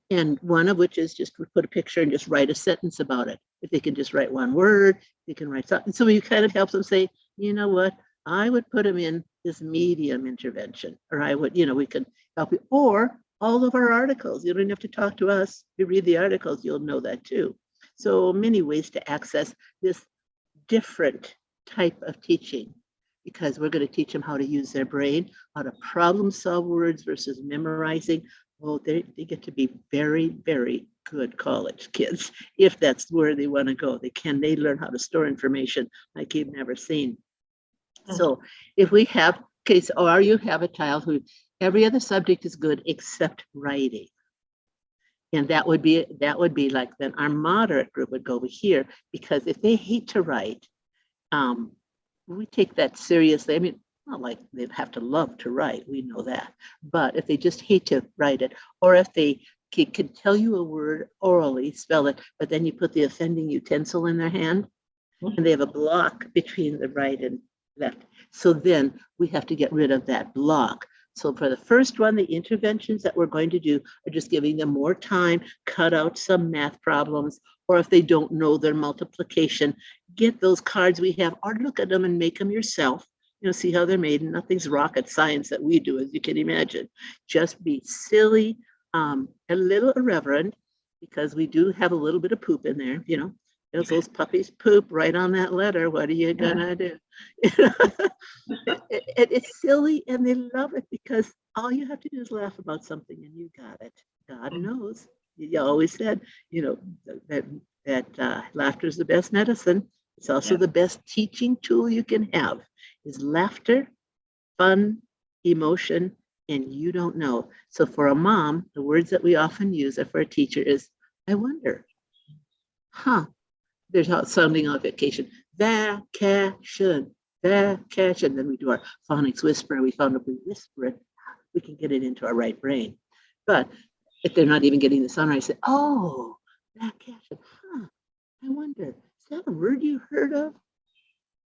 And one of which is just put a picture and just write a sentence about it. If they can just write one word, they can write something. So you kind of help them say, you know what, I would put them in this medium intervention, or I would, we can help you. Or all of our articles, you don't have to talk to us. If you read the articles, you'll know that too. So many ways to access this different type of teaching, because we're going to teach them how to use their brain, how to problem solve words versus memorizing. Well, they get to be very, very good college kids if that's where they want to go. They learn how to store information like you've never seen. So if we have case, or you have a child who every other subject is good except writing, and that would be like, then our moderate group would go over here, because if they hate to write, we take that seriously. I mean, not like they'd have to love to write, we know that. But if they just hate to write it, or if they can tell you a word orally, spell it, but then you put the offending utensil in their hand, and they have a block between the right and left. So then we have to get rid of that block. So for the first one, the interventions that we're going to do are just giving them more time, cut out some math problems, or if they don't know their multiplication, get those cards we have, or look at them and make them yourself. See how they're made. Nothing's rocket science that we do, as you can imagine. Just be silly, a little irreverent, because we do have a little bit of poop in there. Those puppies poop right on that letter. What are you gonna do? It's silly, and they love it, because all you have to do is laugh about something and you got it. God knows. You always said, that laughter is the best medicine. It's also the best teaching tool you can have, is laughter, fun, emotion, and you don't know. So for a mom, the words that we often use, or for a teacher, is, I wonder, there's how it's sounding on vacation. Vacation. Then we do our phonics whisper. We found if we whisper it, we can get it into our right brain. But if they're not even getting the sunrise, say, oh, vacation. I wonder, is that a word you heard of?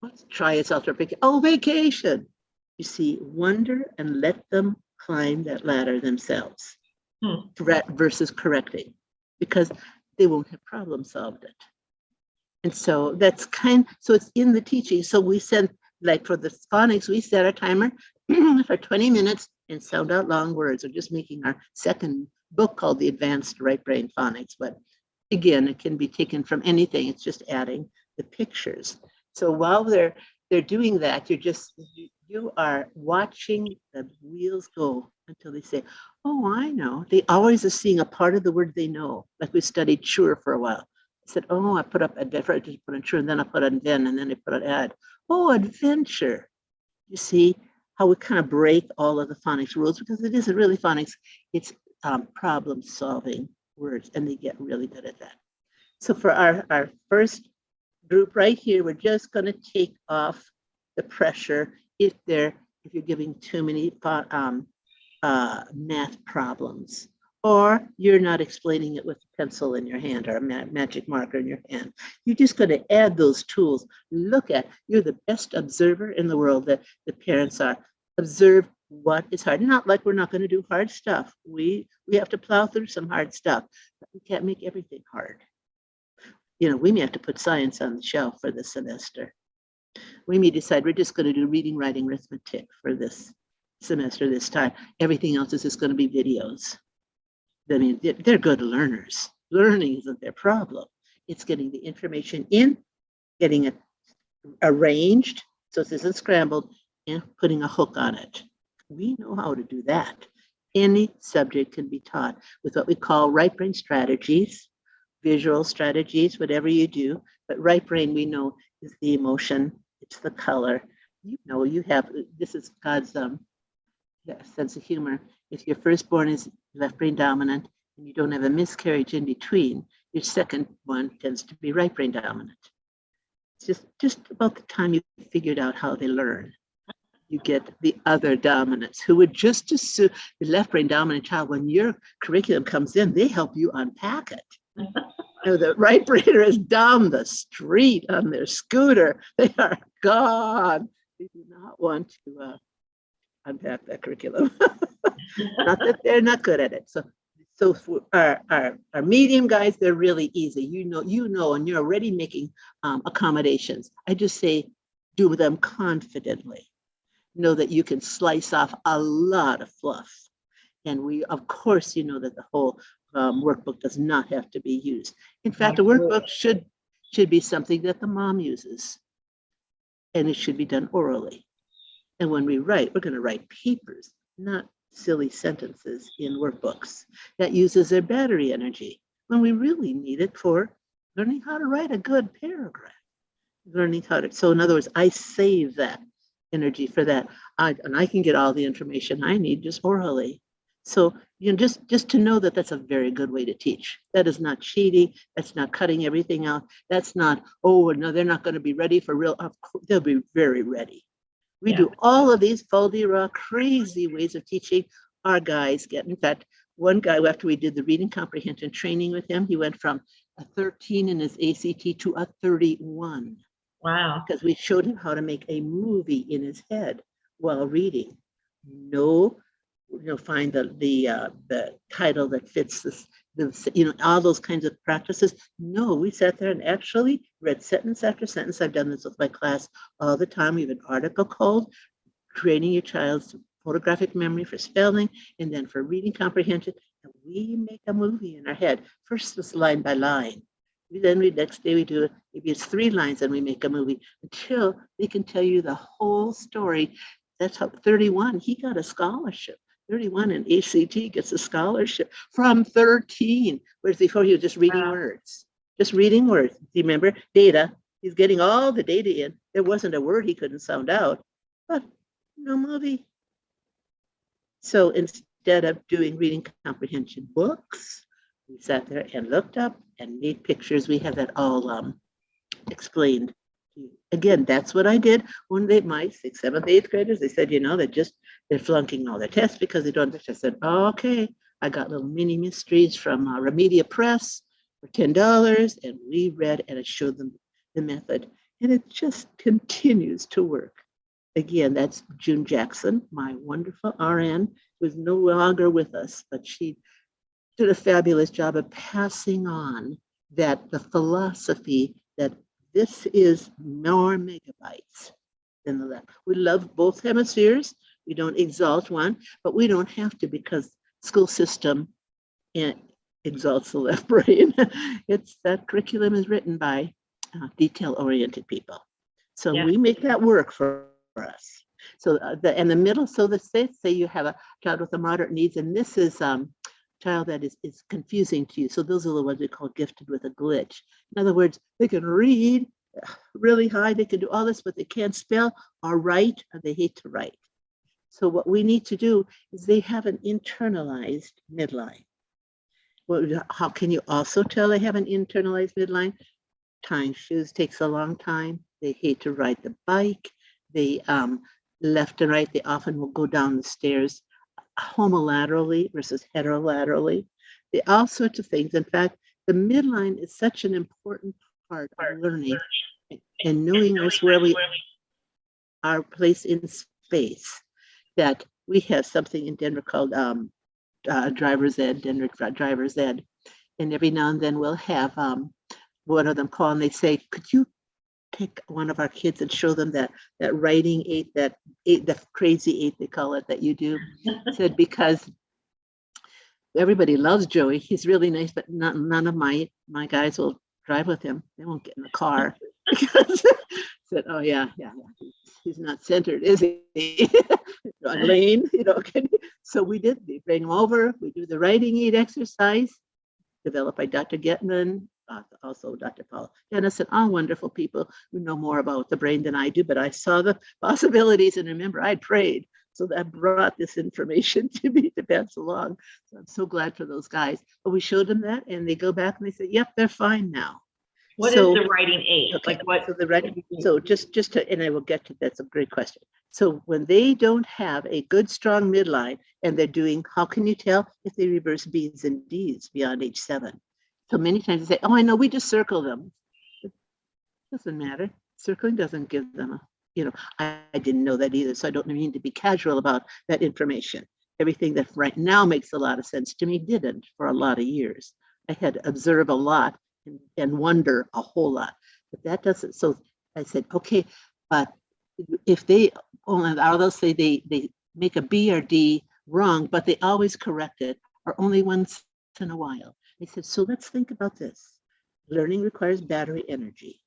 Let's try it out. Oh, vacation. You see, wonder and let them climb that ladder themselves. Versus correcting, because they won't have problem solved it. And so that's so it's in the teaching. So we send, like for the phonics, we set a timer for 20 minutes and sound out long words. We're just making our second book called The Advanced Right Brain Phonics. But again, it can be taken from anything. It's just adding the pictures. So while they're doing that, you are watching the wheels go until they say, oh, I know. They always are seeing a part of the word they know. Like we studied sure for a while. I said, oh, I put up adventure, just put in sure, and then I put an then, and then I put an add. Oh, adventure. You see how we kind of break all of the phonics rules, because it isn't really phonics. It's problem solving words, and they get really good at that. So for our first group right here, we're just going to take off the pressure if you're giving too many math problems, or you're not explaining it with a pencil in your hand or a magic marker in your hand. You're just going to add those tools. You're the best observer in the world that the parents are. Observe what is hard. Not like we're not going to do hard stuff. We have to plow through some hard stuff, but we can't make everything hard. We may have to put science on the shelf for this semester. We may decide we're just going to do reading, writing, arithmetic for this semester this time. Everything else is just going to be videos. I mean, they're good learners. Learning isn't their problem. It's getting the information in, getting it arranged so it isn't scrambled, and putting a hook on it. We know how to do that. Any subject can be taught with what we call right brain strategies, visual strategies, whatever you do. But right brain, we know, is the emotion, it's the color. This is God's sense of humor. If your firstborn is left brain dominant and you don't have a miscarriage in between, your second one tends to be right brain dominant. It's just about the time you figured out how they learn. You get the other dominants who would just assume the left brain dominant child, when your curriculum comes in, they help you unpack it. The right brainer is down the street on their scooter. They are gone. They do not want to unpack that curriculum. Not that they're not good at it. So So for our medium guys, they're really easy. You know, and you're already making accommodations. I just say, do them confidently. Know that you can slice off a lot of fluff. And we, of course, you know that the whole workbook does not have to be used. In fact, a workbook should be something that the mom uses, and it should be done orally. And when we write, we're going to write papers, not silly sentences in workbooks. That uses their battery energy when we really need it for learning how to write a good paragraph, learning how to. So in other words, I save that energy for that. And I can get all the information I need just orally. So, you know, just to know that that's a very good way to teach. That is not cheating. That's not cutting everything out. That's not, oh, no, they're not going to be ready for real. Of course, they'll be very ready. We do all of these raw, crazy ways of teaching. Our guys get, in fact, one guy, after we did the reading comprehension training with him, he went from a 13 in his ACT to a 31.
Wow.
Because we showed him how to make a movie in his head while reading. No, you know, find the title that fits this, you know, all those kinds of practices. No, we sat there and actually read sentence after sentence. I've done this with my class all the time. We have an article called Training Your Child's Photographic Memory for Spelling, and then for reading comprehension. And we make a movie in our head. First, it's line by line. Then next day we do it. Maybe it's 3 lines and we make a movie until they can tell you the whole story. That's how 31, he got a scholarship. 31 in ACT gets a scholarship from 13, whereas before he was just reading words. Just reading words. Do you remember? Data. He's getting all the data in. There wasn't a word he couldn't sound out, but no movie. So instead of doing reading comprehension books, we sat there and looked up and made pictures. We have that all explained. Again, that's what I did when my 6th, 7th, 8th graders, they said, you know, they're flunking all their tests because they don't. I said, oh, okay, I got little mini mysteries from Remedia Press for $10, and we read and I showed them the method, and it just continues to work. Again, that's June Jackson, my wonderful RN, who is no longer with us, but she did a fabulous job of passing on the philosophy that this is more megabytes than the left. We love both hemispheres. We don't exalt one, but we don't have to, because school system exalts the left brain. It's that curriculum is written by detail-oriented people. So we make that work for us. So the middle, so say you have a child with a moderate needs, and this is child that is confusing to you. So those are the ones we call gifted with a glitch. In other words, they can read really high, they can do all this, but they can't spell or write, or they hate to write. So what we need to do is they have an internalized midline. Well, how can you also tell they have an internalized midline? Tying shoes takes a long time. They hate to ride the bike. They left and right, they often will go down the stairs homolaterally versus heterolaterally. All sorts of things. In fact, the midline is such an important part of learning and knowing us where our place in space, that we have something in Denver called driver's ed, Denver driver's ed. And every now and then we'll have one of them call and they say, could you pick one of our kids and show them that writing eight, the crazy 8 they call it, that you do? I said, because everybody loves Joey. He's really nice, but none of my guys will drive with him. They won't get in the car. Because I said, oh yeah, he's not centered, is he? Lane, you know. So we bring him over. We do the writing aid exercise, developed by Dr. Getman, also Dr. Paul Dennis, and all wonderful people who know more about the brain than I do, but I saw the possibilities, and remember, I prayed. So that brought this information to me to pass along. So I'm so glad for those guys. But we showed them that, and they go back and they say, yep, they're fine now.
What is the writing aid?
Okay,
like what?
So the writing, so just to, and I will get to, that's a great question. So when they don't have a good, strong midline, and they're doing, how can you tell if they reverse B's and D's beyond age 7? So many times they say, oh, I know, we just circle them. It doesn't matter. Circling doesn't give them a, I didn't know that either. So I don't mean to be casual about that information. everything that right now makes a lot of sense to me didn't for a lot of years. I had to observe a lot and wonder a whole lot, but that doesn't. So I said, okay, but if they only, or they'll say they make a B or D wrong, but they always correct it, or only once in a while. I said, so let's think about this. Learning requires battery energy.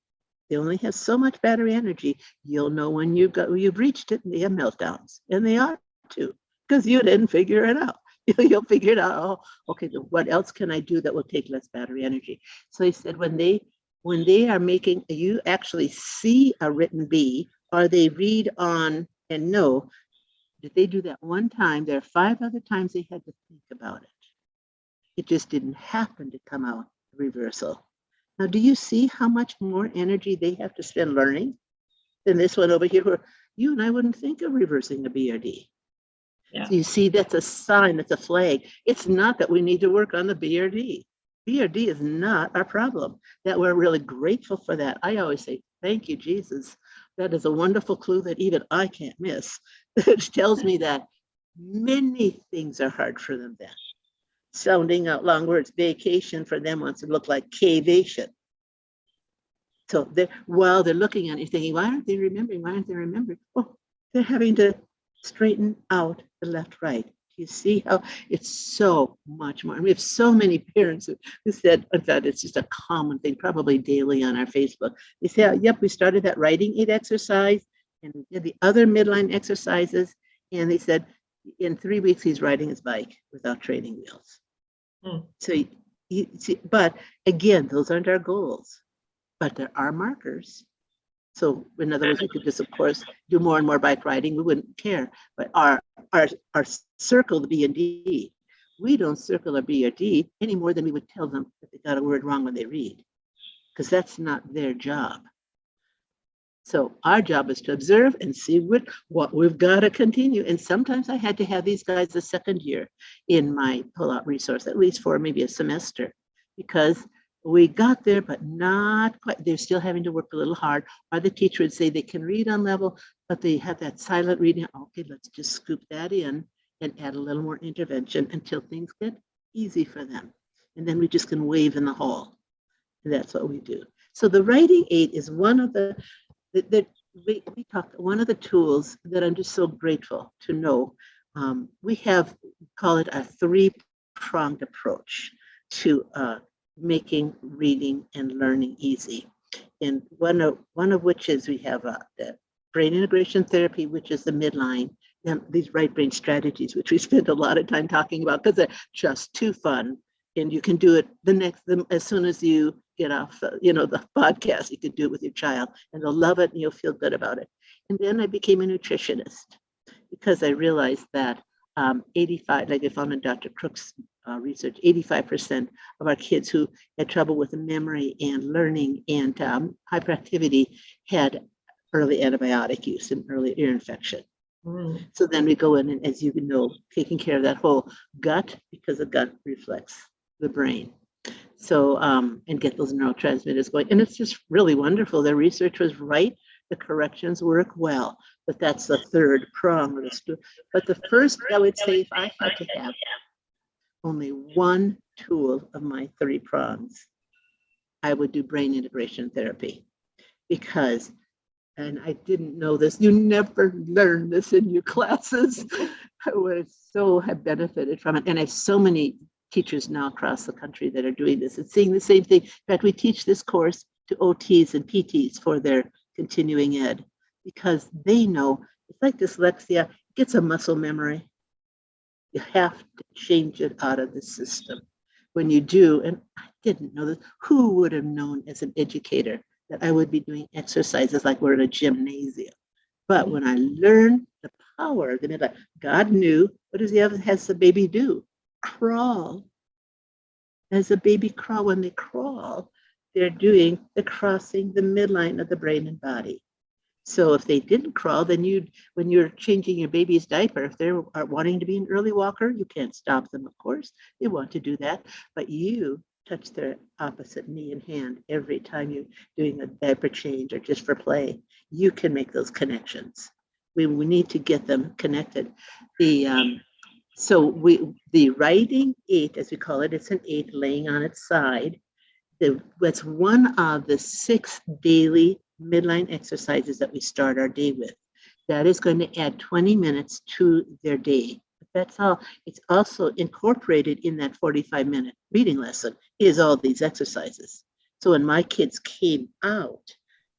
They only have so much battery energy. You'll know when you've reached it, and they have meltdowns, and they ought to, because you didn't figure it out. You'll figure it out. Oh, okay. What else can I do that will take less battery energy? So he said, when they are making, you actually see a written B, or they read on and know that they do that one time. There are 5 other times they had to think about it. It just didn't happen to come out reversal. Now, do you see how much more energy they have to spend learning than this one over here, where you and I wouldn't think of reversing a B or D?
Yeah.
So you see, that's a sign, that's a flag. It's not that we need to work on the B or D. B or D is not our problem. That we're really grateful for that. I always say, thank you, Jesus. That is a wonderful clue that even I can't miss. It tells me that many things are hard for them then. Sounding out long words, vacation for them wants to look like cavation. So while they're looking at it, you're thinking, why aren't they remembering? Why aren't they remembering? Oh, they're having to straighten out the left, right. You see how it's so much more. And we have so many parents who said, in fact, it's just a common thing, probably daily on our Facebook. They say, yep, we started that writing aid exercise and the other midline exercises. And they said, in 3 weeks, he's riding his bike without training wheels. So you see, but again, those aren't our goals, but there are markers. So in other words, we could just, of course, do more and more bike riding. We wouldn't care. But our circle, the B and D, we don't circle a B or D any more than we would tell them that they got a word wrong when they read, because that's not their job. So our job is to observe and see what we've got to continue. And sometimes I had to have these guys the second year in my pull-out resource, at least for maybe a semester, because we got there, but not quite. They're still having to work a little hard. Or the teacher would say they can read on level, but they have that silent reading. Okay, let's just scoop that in and add a little more intervention until things get easy for them. And then we just can wave in the hall. And that's what we do. So the writing aid is one of the we talked, one of the tools that I'm just so grateful to know. We call it a 3-pronged approach to making reading and learning easy. And one of which is we have the brain integration therapy, which is the midline, and these right brain strategies, which we spend a lot of time talking about because they're just too fun. And you can do it as soon as you get off the podcast. You can do it with your child and they'll love it and you'll feel good about it. And then I became a nutritionist because I realized that 85, like I found in Dr. Crook's research, 85% of our kids who had trouble with memory and learning and hyperactivity had early antibiotic use and early ear infection. So then we go in and, as you know, taking care of that whole gut, because the gut reflects the brain. So, and get those neurotransmitters going. And it's just really wonderful. The research was right. The corrections work well, but that's the 3rd prong of the stool. But the first, I would say, if I had to have only one tool of my 3 prongs, I would do brain integration therapy, because, and I didn't know this, you never learn this in your classes. I would so have benefited from it. And I have so many teachers now across the country that are doing this and seeing the same thing. In fact, we teach this course to OTs and PTs for their continuing ed, because they know it's like dyslexia, it gets a muscle memory. You have to change it out of the system. When you do, and I didn't know this, who would have known as an educator that I would be doing exercises like we're in a gymnasium? But when I learned the power of the midline, God knew, what does has the baby do? Crawl. As a baby crawl, when they crawl, they're doing the crossing the midline of the brain and body. So if they didn't crawl, then when you're changing your baby's diaper, if they're wanting to be an early walker, you can't stop them, of course. They want to do that, but you touch their opposite knee and hand every time you're doing a diaper change or just for play. You can make those connections. We need to get them connected. So the writing 8, as we call it, it's an 8 laying on its side. That's one of the 6 daily midline exercises that we start our day with. That is going to add 20 minutes to their day. But that's all. It's also incorporated in that 45-minute reading lesson is all these exercises. So when my kids came out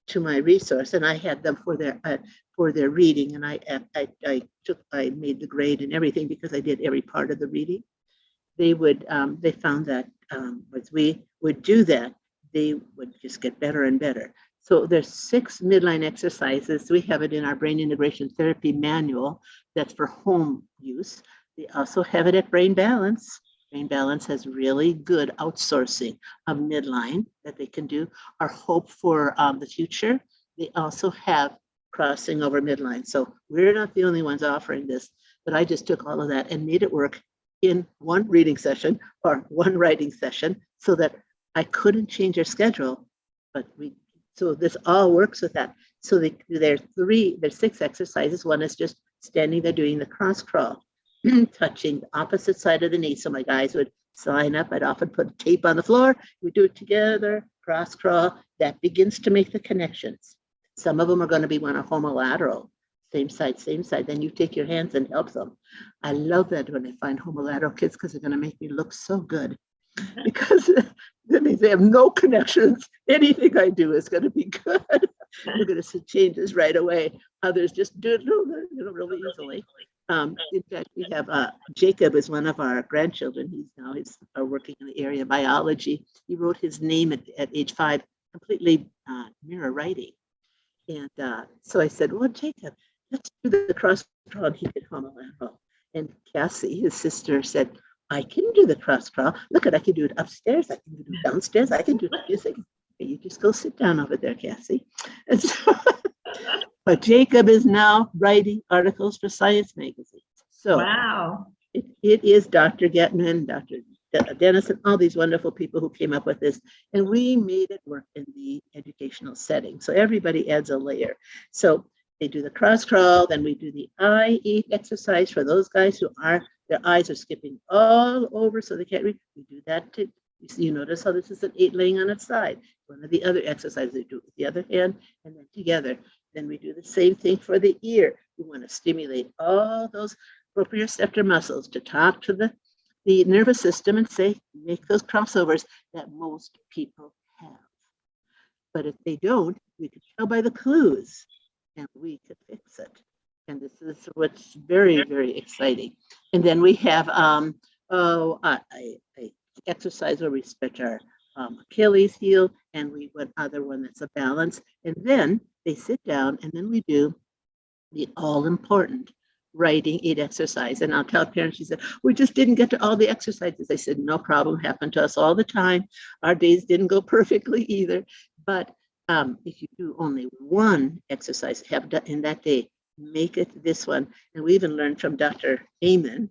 to my resource, and I had them for their reading, and I made the grade and everything because I did every part of the reading. They found that as we would do that, they would just get better and better. So there's 6 midline exercises. We have it in our brain integration therapy manual that's for home use. They also have it at Brain Balance. Brain Balance has really good outsourcing of midline that they can do. Our hope for the future, they also have crossing over midline. So we're not the only ones offering this, but I just took all of that and made it work in one reading session or one writing session so that I couldn't change their schedule, so this all works with that. So there's 6 exercises. One is just standing there doing the cross crawl, touching the opposite side of the knee. So my guys would sign up. I'd often put tape on the floor. We do it together, cross crawl. That begins to make the connections. Some of them are going to be one a homolateral, same side. Then you take your hands and help them. I love that when I find homolateral kids because they're going to make me look so good. Because that means they have no connections. Anything I do is going to be good. We're going to see changes right away. Others just do it really easily. In fact, we have Jacob is one of our grandchildren. He's working in the area of biology. He wrote his name at age 5, completely mirror writing. And so I said, well, Jacob, let's do the cross crawl. And he did homolateral. And Cassie, his sister, said, I can do the cross crawl. Look, I can do it upstairs. I can do it downstairs. I can do it. You just go sit down over there, Cassie. And so, but Jacob is now writing articles for science magazines. So
wow.
It is Dr. Getman, Dr. Dennis, and all these wonderful people who came up with this. And we made it work in the educational setting. So everybody adds a layer. So they do the cross crawl, then we do the eye 8 exercise for those guys who their eyes are skipping all over so they can't read. We do that too. You notice how this is an 8 laying on its side. One of the other exercises we do it with the other hand and then together. Then we do the same thing for the ear. We want to stimulate all those proprioceptor muscles to talk to the nervous system and make those crossovers that most people have. But if they don't, we can tell by the clues and we could fix it. And this is what's very, very exciting. And then we have I exercise where we stretch our Achilles heel, and one other one that's a balance. And then they sit down, and then we do the all-important writing 8 exercise. And I'll tell parents, she said, we just didn't get to all the exercises. I said, no problem, happened to us all the time. Our days didn't go perfectly either. But if you do only one exercise in that day, make it this one. And we even learned from Dr. Amen,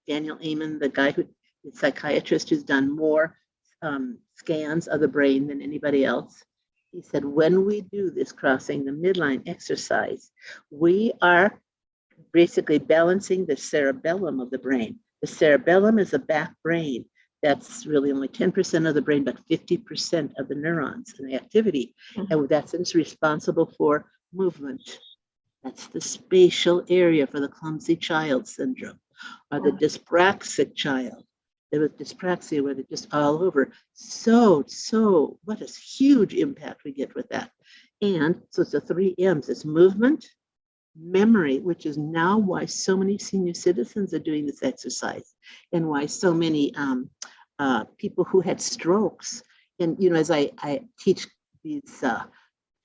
Daniel Amen, the psychiatrist who's done more scans of the brain than anybody else. He said, when we do this crossing the midline exercise, we are basically balancing the cerebellum of the brain. The cerebellum is a back brain. That's really only 10% of the brain, but 50% of the neurons and the activity. Mm-hmm. And that's responsible for movement. That's the spatial area for the clumsy child syndrome or the dyspraxic child. There was dyspraxia where they're just all over. So what a huge impact we get with that. And so it's the 3 M's. It's movement, memory, which is now why so many senior citizens are doing this exercise and why so many people who had strokes. And, as I teach these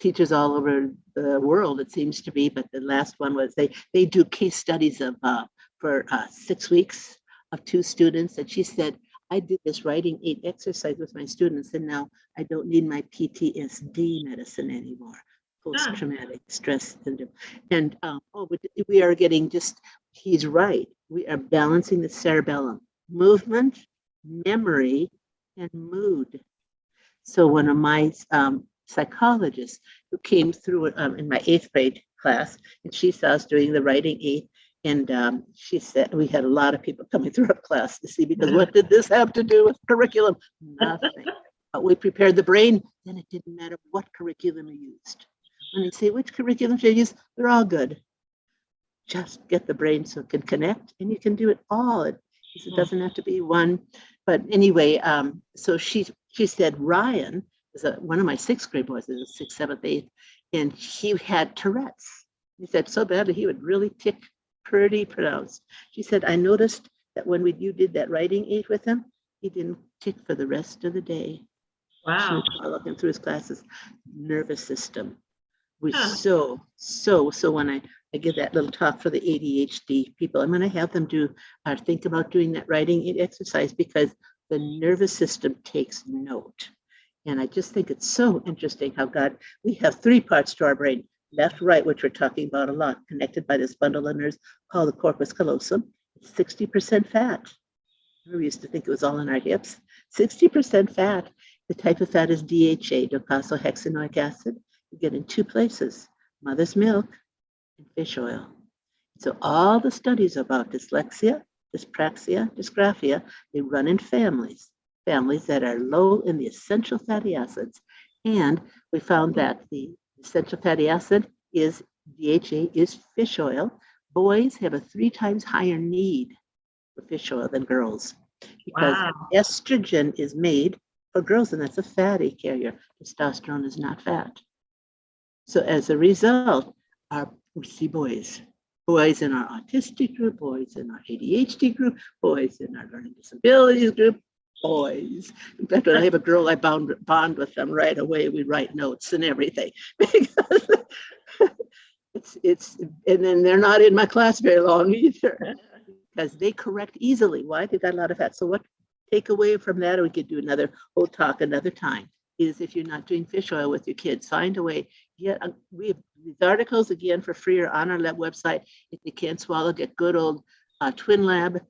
teachers all over the world, it seems to be, but the last one was they do case studies for 6 weeks of 2 students. And she said, I did this writing 8 exercise with my students, and now I don't need my PTSD medicine anymore. Post-traumatic stress syndrome. And we are getting he's right. We are balancing the cerebellum, movement, memory, and mood. So one of my psychologists who came through in my 8th grade class, and she saw us doing the writing 8, And she said, we had a lot of people coming through our class to see, because what did this have to do with curriculum? Nothing. But we prepared the brain, then it didn't matter what curriculum you used. When they say, which curriculum should I use? They're all good. Just get the brain so it can connect, and you can do it all. It doesn't have to be one. But anyway, so she said Ryan is one of my sixth grade boys, is sixth, seventh, eighth, and he had Tourette's. He said so badly he would really tick pretty pronounced. She said, I noticed that when you did that writing aid with him, he didn't tick for the rest of the day.
Wow.
She would follow him through his classes. Nervous system. We
Huh.
so when I give that little talk for the ADHD people, I'm going to have them do or think about doing that writing aid exercise, because the nervous system takes note. And I just think it's so interesting how we have three parts to our brain: left, right, which we're talking about a lot, connected by this bundle of nerves called the corpus callosum. It's 60% fat. We used to think it was all in our hips. 60% fat. The type of fat is DHA, docosahexaenoic acid. You get in two places: mother's milk and fish oil. So all the studies about dyslexia, dyspraxia, dysgraphia, they run in families that are low in the essential fatty acids. And we found that the essential fatty acid is DHA, is fish oil. Boys have a 3 times higher need for fish oil than girls, because estrogen is made for girls, and that's a fatty carrier. Testosterone is not fat. So as a result, we see boys in our autistic group, boys in our ADHD group, boys in our learning disabilities group, boys. In fact, when I have a girl, I bond with them right away. We write notes and everything, because and then they're not in my class very long either, because they correct easily. Why? They've got a lot of fat. So what take away from that, or we could do another whole talk another time, is if you're not doing fish oil with your kids, find a way. We have these articles again for free or on our website. If you can't swallow, get good old Twin Lab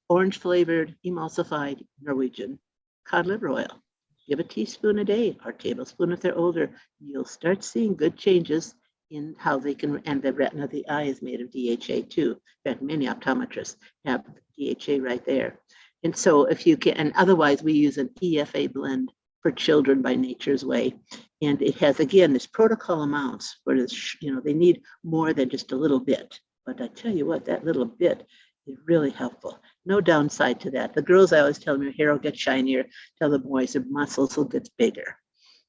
orange flavored emulsified Norwegian cod liver oil. Give a teaspoon a day or tablespoon if they're older. You'll start seeing good changes in how they can, and the retina of the eye is made of DHA too. In fact, many optometrists have DHA right there. And so if you can, and otherwise we use an EFA blend for children by Nature's Way. And it has, again, this protocol amounts where it's, they need more than just a little bit. But I tell you what, that little bit is really helpful. No downside to that. The girls, I always tell them, your hair will get shinier. Tell the boys, their muscles will get bigger.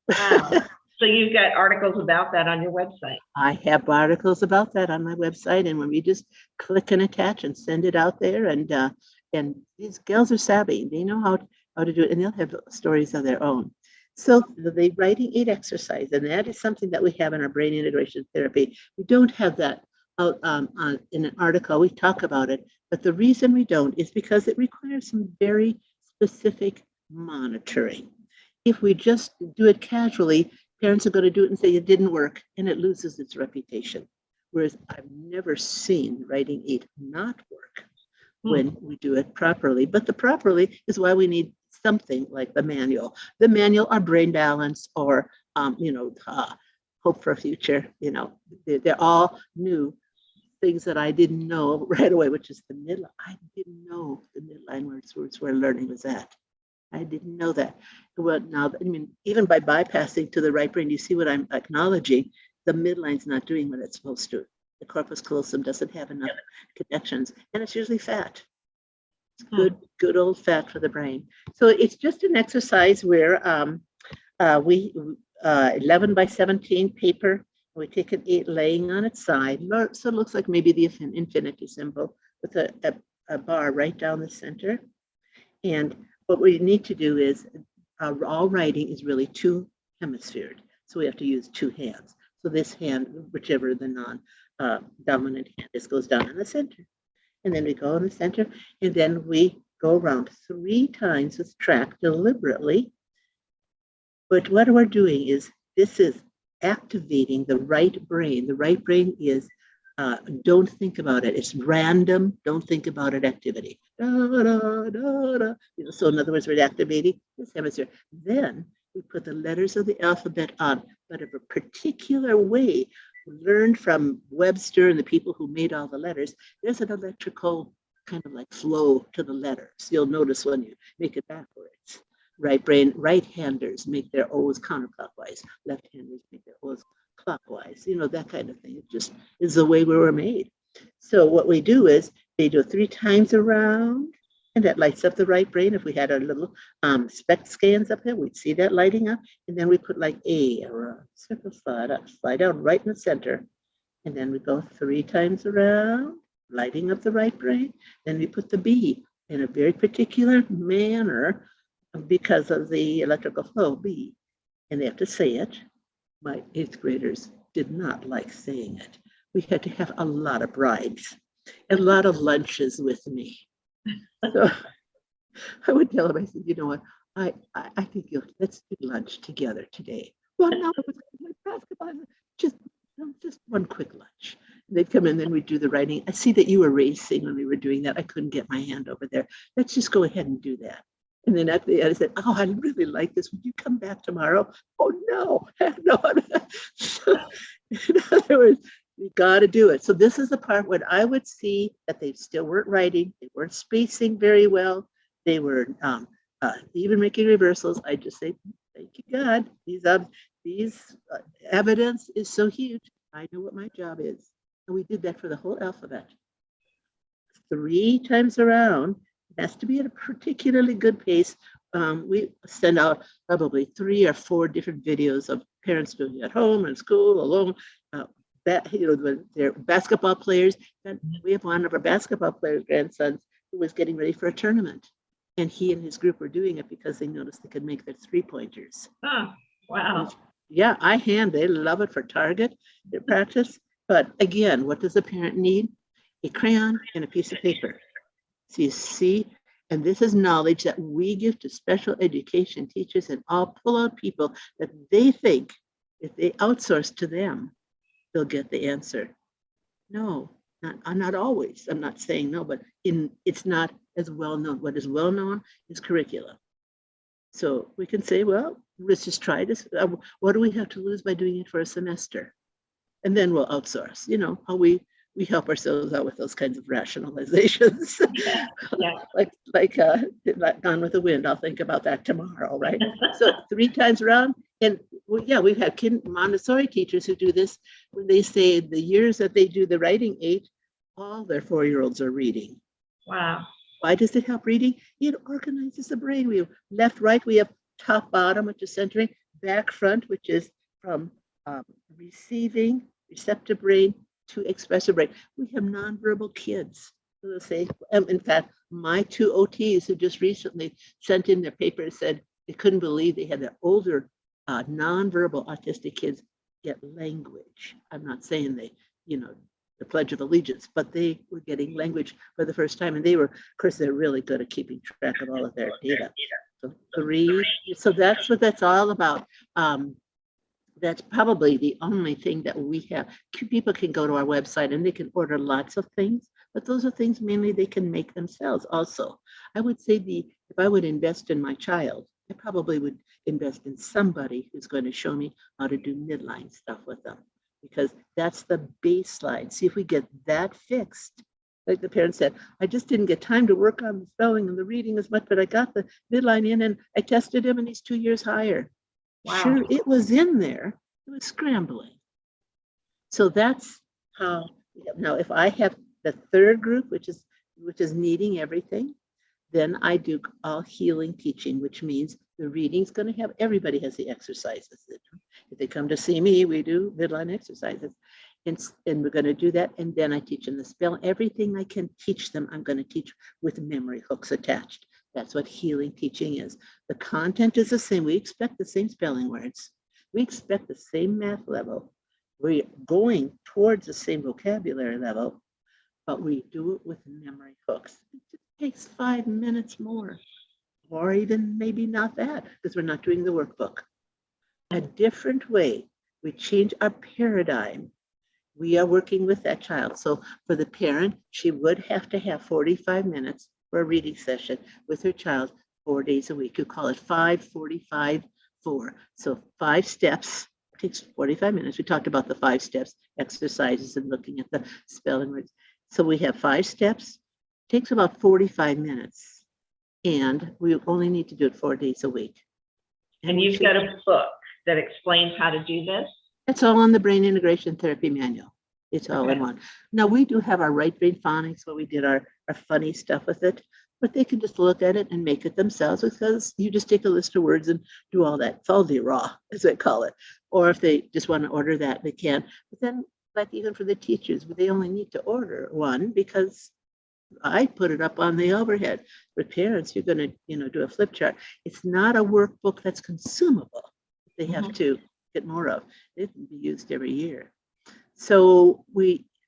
Wow. So you've got articles about that on your website.
I have articles about that on my website. And when we just click and attach and send it out there, and these gals are savvy. They know how to do it, and they'll have stories of their own. So the writing aid exercise, and that is something that we have in our brain integration therapy. We don't have that out in an article. We talk about it, but the reason we don't is because it requires some very specific monitoring. If we just do it casually, parents are going to do it and say it didn't work, and it loses its reputation. Whereas I've never seen writing aid not work when we do it properly. But the properly is why we need something like the manual. The manual, or brain balance, or hope for a future. They're all new things that I didn't know right away, which is the midline. I didn't know the midline words where learning was at. I didn't know that. Well, now, even by bypassing to the right brain, you see what I'm acknowledging. The midline's not doing what it's supposed to. The corpus callosum doesn't have enough connections, and it's usually fat. It's good old fat for the brain. So it's just an exercise where we 11 by 17 paper. We take an 8 laying on its side, so it looks like maybe the infinity symbol with a bar right down the center. And what we need to do is, all writing is really 2 hemisphered, so we have to use 2 hands. So this hand, whichever the non-dominant hand is, goes down in the center. And then we go in the center, and then we go around 3 times with track deliberately. But what we're doing is, this is activating the right brain. The right brain is, don't think about it. It's random, don't think about it activity. Da, da, da, da. So in other words, we're activating this hemisphere. Then we put the letters of the alphabet on, but in a particular way, learned from Webster and the people who made all the letters, there's an electrical kind of like flow to the letters. You'll notice when you make it backwards. Right-handers make their O's counterclockwise. Left-handers make their O's clockwise. That kind of thing. It just is the way we were made. So what we do is they do 3 times around, and that lights up the right brain. If we had our little SPECT scans up there, we'd see that lighting up. And then we put like A around, circle slide out right in the center. And then we go 3 times around, lighting up the right brain. Then we put the B in a very particular manner because of the electrical flow, B. And they have to say it. My 8th graders did not like saying it. We had to have a lot of bribes, a lot of lunches with me. So I would tell them, I said, you know what, I think let's do lunch together today. Well, no, it was like basketball, just one quick lunch. And they'd come in, then we'd do the writing. I see that you were racing when we were doing that. I couldn't get my hand over there. Let's just go ahead and do that. And then at the end, I said, oh, I really like this. Would you come back tomorrow? Oh, no, heck no. So, in other words, we got to do it. So this is the part when I would see that they still weren't writing. They weren't spacing very well. They were even making reversals. I just say, thank you, God. These evidence is so huge. I know what my job is. And we did that for the whole alphabet. 3 times around. It has to be at a particularly good pace. We send out probably 3 or 4 different videos of parents doing it at home, in school, alone. They're basketball players. And we have one of our basketball players' grandsons who was getting ready for a tournament. And he and his group were doing it because they noticed they could make their 3-pointers.
Oh, wow.
Yeah, they love it for target, their practice. But again, what does a parent need? A crayon and a piece of paper. So you see, and this is knowledge that we give to special education teachers and all pull-out people that they think if they outsource to them, they'll get the answer. No, not always. I'm not saying no, but it's not as well known. What is well known is curriculum. So we can say, well, let's just try this. What do we have to lose by doing it for a semester? And then we'll outsource. How we help ourselves out with those kinds of rationalizations.
Yeah.
like Gone with the Wind. I'll think about that tomorrow, right? So 3 times around. And we've had Montessori teachers who do this when they say the years that they do the writing 8, all their 4-year-olds are reading.
Wow.
Why does it help reading? It organizes the brain. We have left, right. We have top, bottom, which is centering, back, front, which is from receiving, receptive brain to expressive brain. We have nonverbal kids. So they'll say, in fact, my 2 OTs who just recently sent in their paper and said they couldn't believe they had their older nonverbal autistic kids get language. I'm not saying they, the Pledge of Allegiance, but they were getting language for the first time. And they were, of course, they're really good at keeping track of all of their data. So 3, so that's what that's all about. That's probably the only thing that we have. People can go to our website and they can order lots of things, but those are things mainly they can make themselves also. I would say if I would invest in my child, I probably would invest in somebody who's going to show me how to do midline stuff with them, because that's the baseline. See if we get that fixed. Like the parent said, I just didn't get time to work on the spelling and the reading as much, but I got the midline in and I tested him and he's 2 years higher. Wow. Sure, it was in there. It was scrambling. So that's how. Now, if I have the 3rd group, which is needing everything, then I do all healing teaching, which means the reading's going to have, everybody has the exercises. If they come to see me, we do midline exercises. And we're going to do that. And then I teach them the spell. Everything I can teach them, I'm going to teach with memory hooks attached. That's what healing teaching is. The content is the same. We expect the same spelling words. We expect the same math level. We're going towards the same vocabulary level, but we do it with memory hooks. It just takes 5 minutes more, or even maybe not that, because we're not doing the workbook. A different way. We change our paradigm. We are working with that child. So for the parent, she would have to have 45 minutes for a reading session with her child 4 days a week. You call it 5, 45, 4. So 5 steps takes 45 minutes. We talked about the 5 steps, exercises, and looking at the spelling words. So we have 5 steps. It takes about 45 minutes. And we only need to do it 4 days a week.
And you've got a book that explains how to do this?
It's all on the Brain Integration Therapy Manual. It's all in one. Now, we do have our right brain phonics where we did our funny stuff with it, but they can just look at it and make it themselves, because you just take a list of words and do all that. It's all the raw, as they call it. Or if they just want to order that, they can. But then, like even for the teachers, they only need to order one, because I put it up on the overhead. For parents, you're going to, do a flip chart. It's not a workbook that's consumable. They have to get more of. It can be used every year. So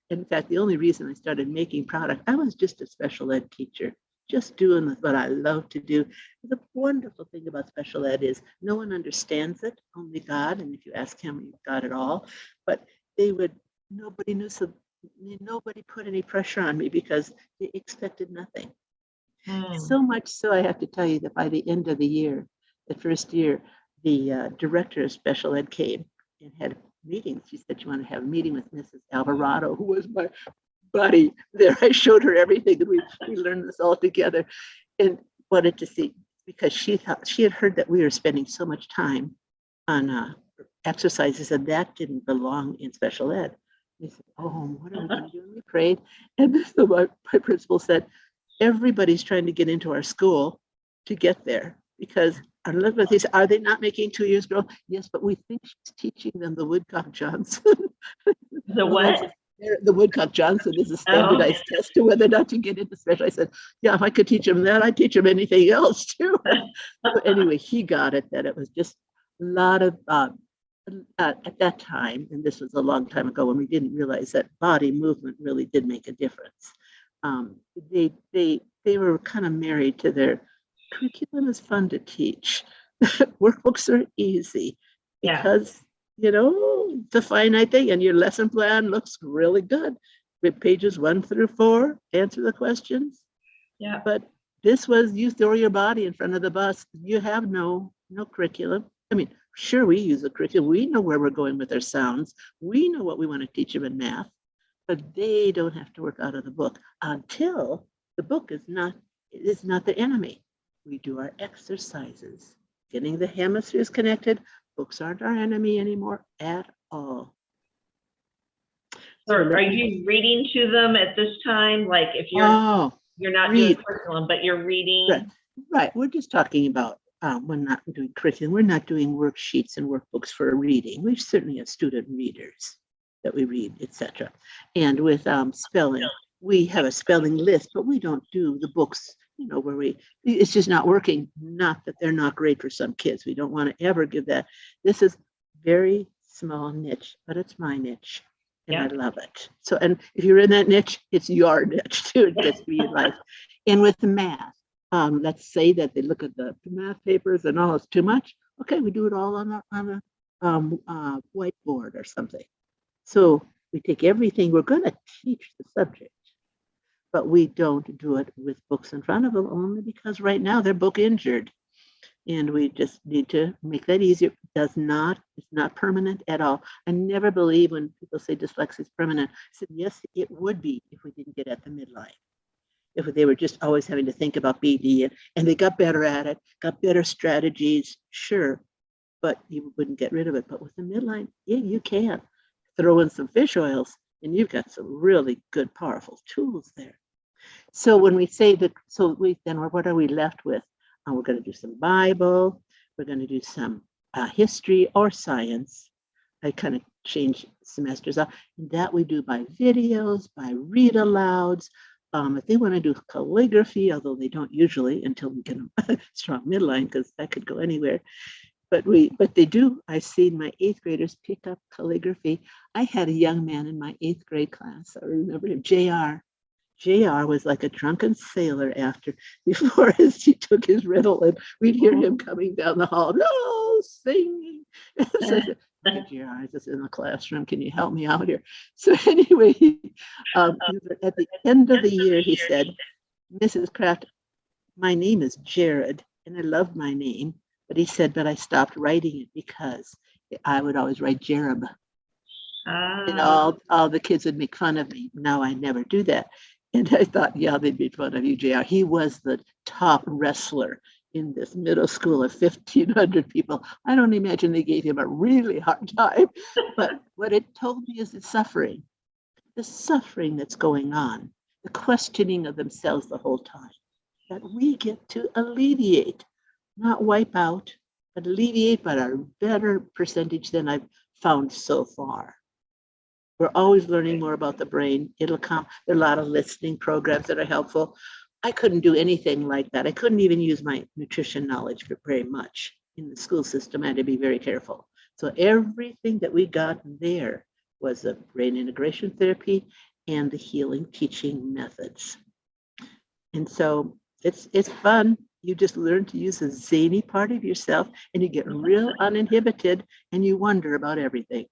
in fact, the only reason I started making product, I was just a special ed teacher, just doing what I love to do. The wonderful thing about special ed is no one understands it, only God. And if you ask him, you've got it all. But nobody knew, so nobody put any pressure on me because they expected nothing. So much so, I have to tell you that by the end of the year, the first year, the director of special ed came and had meetings. She said she wanted to have a meeting with Mrs. Alvarado, who was my buddy there. I showed her everything, and we learned this all together, and wanted to see, because she had heard that we were spending so much time on exercises, and that didn't belong in special ed. We said, "Oh, what are we going to do?" And we prayed, and so my principal said, "Everybody's trying to get into our school to get there, because." Elizabeth, he said, "Are they not making 2 years girl?" "Yes, but we think she's teaching them the Woodcock Johnson."
The what?
The Woodcock Johnson is a standardized test to whether or not you get into special. I said, "Yeah, if I could teach him that, I'd teach him anything else too." So anyway, he got it, that it was just a lot of, at that time, and this was a long time ago when we didn't realize that body movement really did make a difference. They were kind of married to their curriculum. Is fun to teach. Workbooks are easy because, it's a finite thing, and your lesson plan looks really good with pages 1 through 4, answer the questions.
Yeah.
But this was, you throw your body in front of the bus. You have no curriculum. I mean, sure, we use a curriculum. We know where we're going with our sounds. We know what we want to teach them in math, but they don't have to work out of the book until the book is not the enemy. We do our exercises, getting the hemispheres connected. Books aren't our enemy anymore at all.
So are you reading to them at this time? Like if you're not doing curriculum, but you're reading?
Right. We're just talking about, we're not doing curriculum. We're not doing worksheets and workbooks for reading. We certainly have student readers that we read, etc. And with spelling, we have a spelling list, but we don't do the books, where it's just not working. Not that they're not great for some kids. We don't want to ever give that. This is very small niche, but it's my niche, and I love it. So, and if you're in that niche, it's your niche too. It gets to be your life. And with the math, let's say that they look at the math papers and all, it's too much. Okay, we do it all on a whiteboard or something. So we take everything. We're going to teach the subject, but we don't do it with books in front of them, only because right now they're book injured, and we just need to make that easier. It's not permanent at all. I never believe when people say dyslexia is permanent. I said, yes, it would be if we didn't get at the midline. If they were just always having to think about BD and they got better at it, got better strategies, sure, but you wouldn't get rid of it. But with the midline, yeah, you can throw in some fish oils, and you've got some really good, powerful tools there. So when we say that, what are we left with? We're going to do some Bible. We're going to do some history or science. I kind of change semesters up. And that we do by videos, by read alouds. If they want to do calligraphy, although they don't usually until we get a strong midline, because that could go anywhere. But they do. I've seen my 8th graders pick up calligraphy. I had a young man in my 8th grade class. I remember him, JR. JR was like a drunken sailor before he took his riddle, and we'd hear him coming down the hall, no, singing. So, JR, I was in the classroom. Can you help me out here? So anyway, at the end of the year, he said, Mrs. Craft, my name is Jared, and I love my name. But he said, but I stopped writing it because I would always write Jerub. And
Ah,
all the kids would make fun of me. Now I never do that. And I thought, yeah, they'd make fun of you, JR. He was the top wrestler in this middle school of 1,500 people. I don't imagine they gave him a really hard time. But what it told me is the suffering that's going on, the questioning of themselves the whole time, that we get to alleviate, not wipe out, but alleviate, but a better percentage than I've found so far. We're always learning more about the brain. It'll come. There are a lot of listening programs that are helpful. I couldn't do anything like that. I couldn't even use my nutrition knowledge very much in the school system. I had to be very careful. So everything that we got there was the brain integration therapy and the healing teaching methods. And so it's fun. You just learn to use the zany part of yourself, and you get real uninhibited, and you wonder about everything.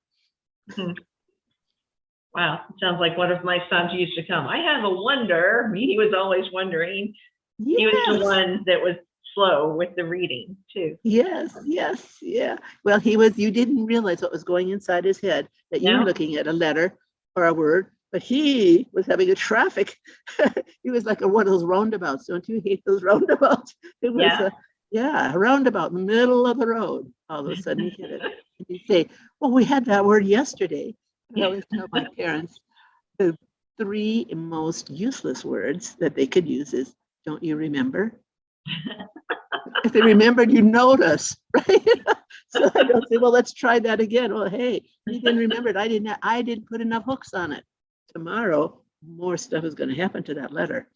wow. Sounds like one of my sons used to come. I have a wonder. He was always wondering.
Yes.
He was the one that was slow with the reading too.
Yes, yeah. Well, you didn't realize what was going inside his head, that you were
No?
looking at a letter or a word, but he was having a traffic. He was like one of those roundabouts. Don't you hate those roundabouts? It was a roundabout in the middle of the road. All of a sudden he hit it. And you say, well, we had that word yesterday. I always tell my parents the 3 most useless words that they could use is, don't you remember? If they remembered, you notice, right? So I don't say, well, let's try that again. Well, hey, you didn't remember it. I didn't put enough hooks on it. Tomorrow, more stuff is going to happen to that letter.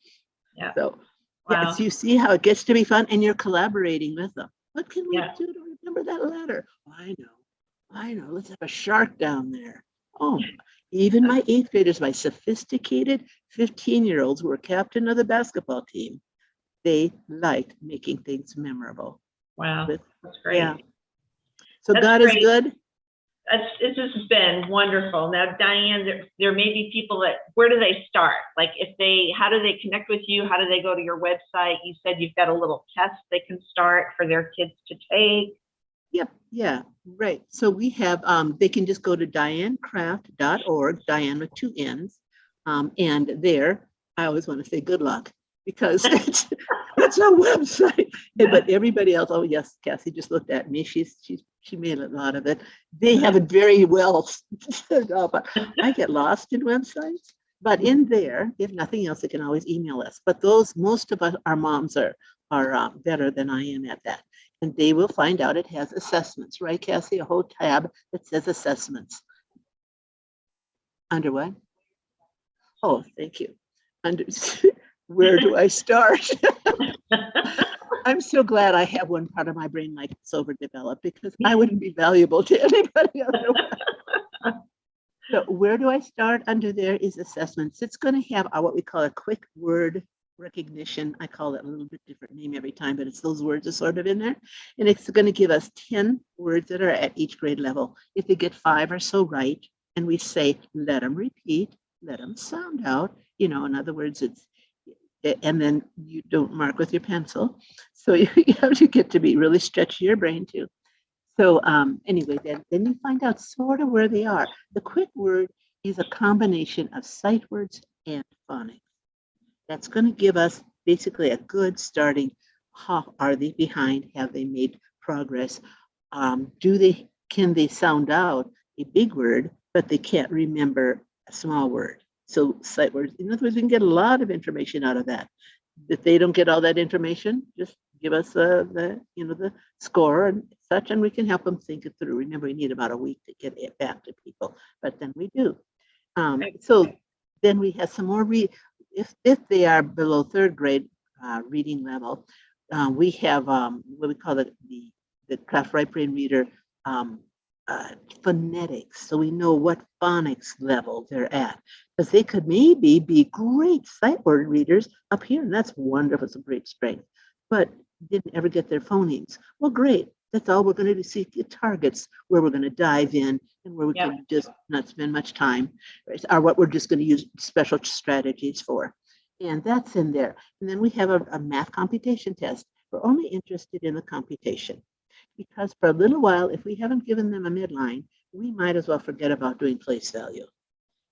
Yeah.
So
Wow.
yes, you see how it gets to be fun, and you're collaborating with them. What can we
Yeah.
do to remember that letter? Oh, I know. Let's have a shark down there. Oh, even my 8th graders, my sophisticated 15-year-olds who were captain of the basketball team, they liked making things memorable.
Wow. That's great.
Yeah. So
That's
God
great.
is good.
This has been wonderful. Now, Diane, there may be people that, where do they start? Like how do they connect with you? How do they go to your website? You said you've got a little test they can start for their kids to take.
Yep. Yeah. Right. So we have, they can just go to dianecraft.org, Diane with 2 N's. And there, I always want to say good luck, because it's a website. But everybody else, oh yes, Cassie just looked at me. She made a lot of it. They have it very well set up. I get lost in websites, but in there, if nothing else, they can always email us. But most of us, our moms are better than I am at that. And they will find out it has assessments, right, Cassie? A whole tab that says assessments. Under what? Oh, thank you. Under where do I start? I'm so glad I have one part of my brain like it's overdeveloped, because I wouldn't be valuable to anybody else. So where do I start? Under there is assessments. It's going to have what we call a quick word recognition. I call it a little bit different name every time, but it's those words are sort of in there. And it's going to give us 10 words that are at each grade level. If they get 5 or so right, and we say, let them repeat, let them sound out, in other words, and then you don't mark with your pencil. So you have to get to be really stretch your brain too. So anyway, then you find out sort of where they are. The quick word is a combination of sight words and phonics. That's going to give us basically a good starting. How are they behind? Have they made progress? Can they sound out a big word, but they can't remember a small word? So sight words. In other words, we can get a lot of information out of that. If they don't get all that information, just give us the score and such, and we can help them think it through. Remember, we need about a week to get it back to people, but then we do. So then we have some more if they are below 3rd grade reading level, we have what we call the Craft Right Brain Reader phonetics. So we know what phonics level they're at, because they could maybe be great sight word readers up here, and that's wonderful. It's a great strength, but didn't ever get their phonemes. Well, great. That's all we're going to see targets where we're going to dive in, and where we can just not spend much time, right, are what we're just going to use special strategies for. And that's in there. And then we have a math computation test. We're only interested in the computation. because for a little while, if we haven't given them a midline, we might as well forget about doing place value.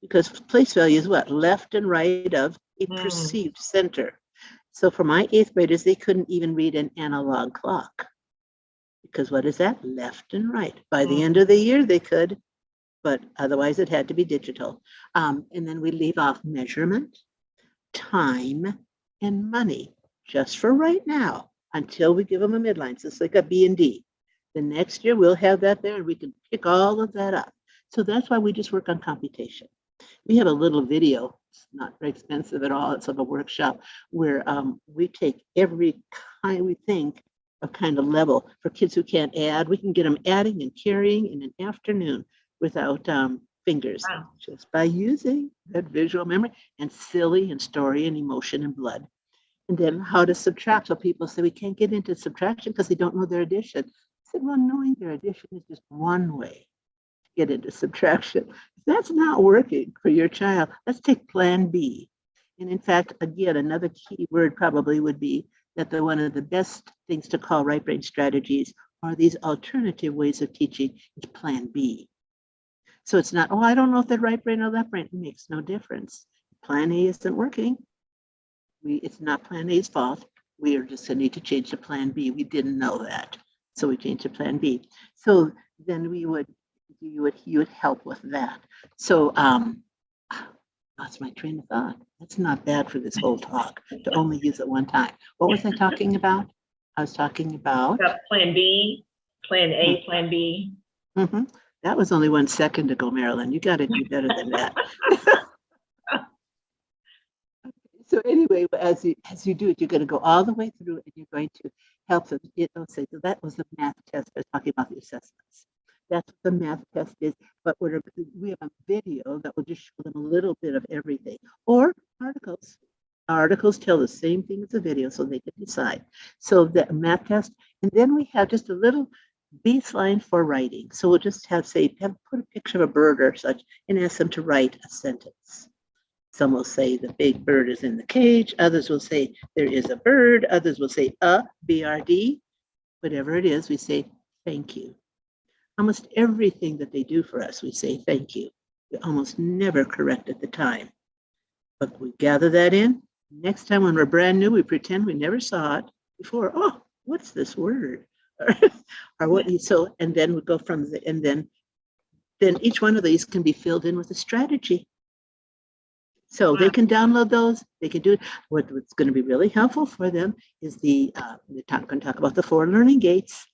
Because place value is what? Left and right of a perceived center. So for my 8th graders, they couldn't even read an analog clock. Because what is that? Left and right. By the end of the year, they could, but otherwise it had to be digital. And then we leave off measurement, time, and money, just for right now, until we give them a midline. So it's like a B and D. The next year, we'll have that there, and we can pick all of that up. So that's why we just work on computation. We have a little video. It's not very expensive at all. It's of a workshop where we take every kind we think of kind of level for kids who can't add. We can get them adding and carrying in an afternoon without fingers, just by using that visual memory and silly and story and emotion and blood. And then how to subtract. So people say we can't get into subtraction because they don't know their addition. I said, well, knowing their addition is just one way to get into subtraction. If that's not working for your child, let's take plan B. And in fact, again, another key word probably would be that one of the best things to call right brain strategies are these alternative ways of teaching is plan B. So it's not, oh, I don't know if they're right brain or left brain. It makes no difference. Plan A isn't working. It's not plan A's fault. We are just going to need to change to plan B. We didn't know that. So we changed to plan B. So then you would help with that. So that's my train of thought. That's not bad for this whole talk to only use it one time. What was I talking about? I was talking about
plan B, plan A, plan B.
Mm-hmm. That was only 1 second ago, Marilyn. You got to do better than that. So anyway, as you do it, you're going to go all the way through and you're going to help them. It'll say, so that was the math test. I was talking about the assessments. That's what the math test is. But we have a video that will just show them a little bit of everything. Or articles. Articles tell the same thing as a video, so they can decide. So the math test, and then we have just a little baseline for writing. So we'll just put a picture of a bird or such and ask them to write a sentence. Some will say the big bird is in the cage. Others will say there is a bird. Others will say BRD. Whatever it is, we say thank you. Almost everything that they do for us, we say thank you. We almost never correct at the time. But we gather that in. Next time when we're brand new, we pretend we never saw it before. Oh, what's this word? Or what? So, and then we go from the, and then each one of these can be filled in with a strategy. So they can download those. They can do it. What's going to be really helpful for them is we're going to talk about the 4 learning gates.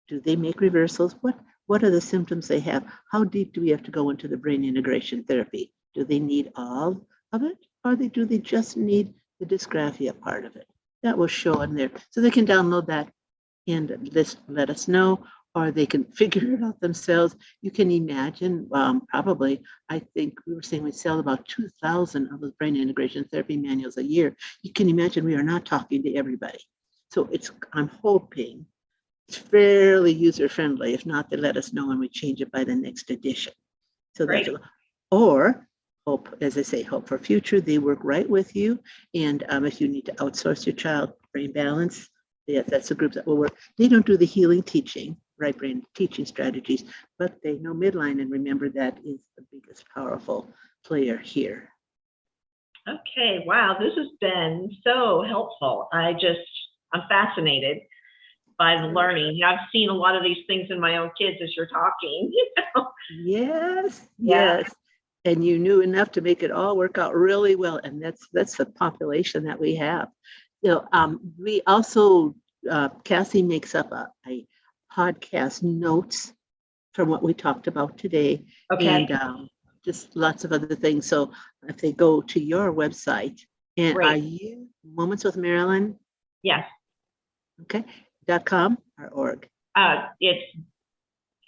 Do they make reversals? What are the symptoms they have? How deep do we have to go into the brain integration therapy? Do they need all of it, or do they just need the dysgraphia part of it? That will show in there, so they can download that and let us know, or they can figure it out themselves. You can imagine, probably, I think we were saying we sell about 2,000 of those brain integration therapy manuals a year. You can imagine we are not talking to everybody. So I'm hoping it's fairly user-friendly. If not, they let us know and we change it by the next edition. So that's, or hope, as I say, hope for future, they work right with you. And if you need to outsource your child, brain balance, that's a group that will work. They don't do the healing teaching, right brain teaching strategies, but they know Midline, and remember that is the biggest powerful player here.
Okay, wow, this has been so helpful. I'm fascinated by the learning. I've seen a lot of these things in my own kids as you're talking.
Yes, yes. And you knew enough to make it all work out really well. And that's the population that we have. We also, Cassie makes up a podcast notes from what we talked about today. Okay. And just lots of other things. So if they go to your website, and are you Moments with Marilyn?
Yes.
Okay. .com or org?
It's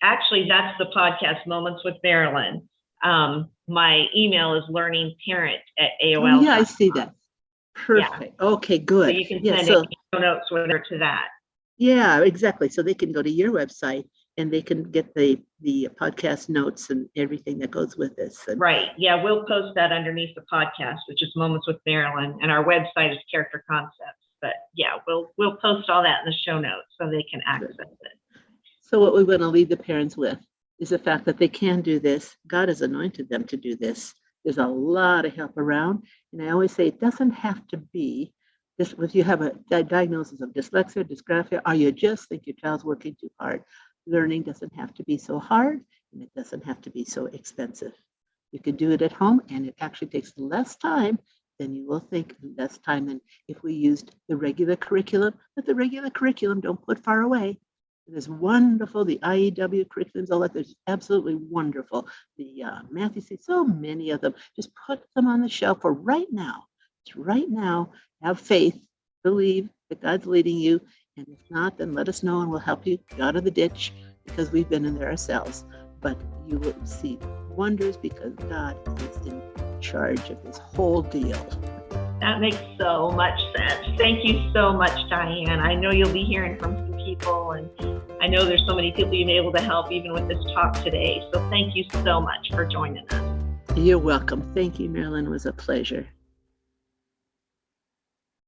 actually, that's the podcast, Moments with Marilyn. My email is learningparent@AOL.
Oh, yeah, I see that. Perfect. Yeah. Okay, good.
So you can send show notes whatever to that.
Yeah, exactly. So they can go to your website and they can get the podcast notes and everything that goes with this. And
yeah, we'll post that underneath the podcast, which is Moments with Marilyn, and our website is Character Concepts. But yeah, we'll post all that in the show notes so they can access it.
So what we want to leave the parents with is the fact that they can do this. God has anointed them to do this. There's a lot of help around. And I always say it doesn't have to be this. If you have a diagnosis of dyslexia, dysgraphia, or you just think your child's working too hard, learning doesn't have to be so hard, and it doesn't have to be so expensive. You can do it at home, and it actually takes less time than you will think, less time than if we used the regular curriculum. But the regular curriculum, don't put far away. It is wonderful. The IEW curriculums, all that, there's absolutely wonderful. The Matthew, so many of them. Just put them on the shelf for right now. It's right now. Have faith, believe that God's leading you. And if not, then let us know and we'll help you out of the ditch, because we've been in there ourselves. But you will see wonders because God is in charge of this whole deal.
That makes so much sense. Thank you so much, Diane. I know you'll be hearing from some people, and I know there's so many people you've been able to help even with this talk today. So thank you so much for joining us.
You're welcome. Thank you, Marilyn. It was a pleasure.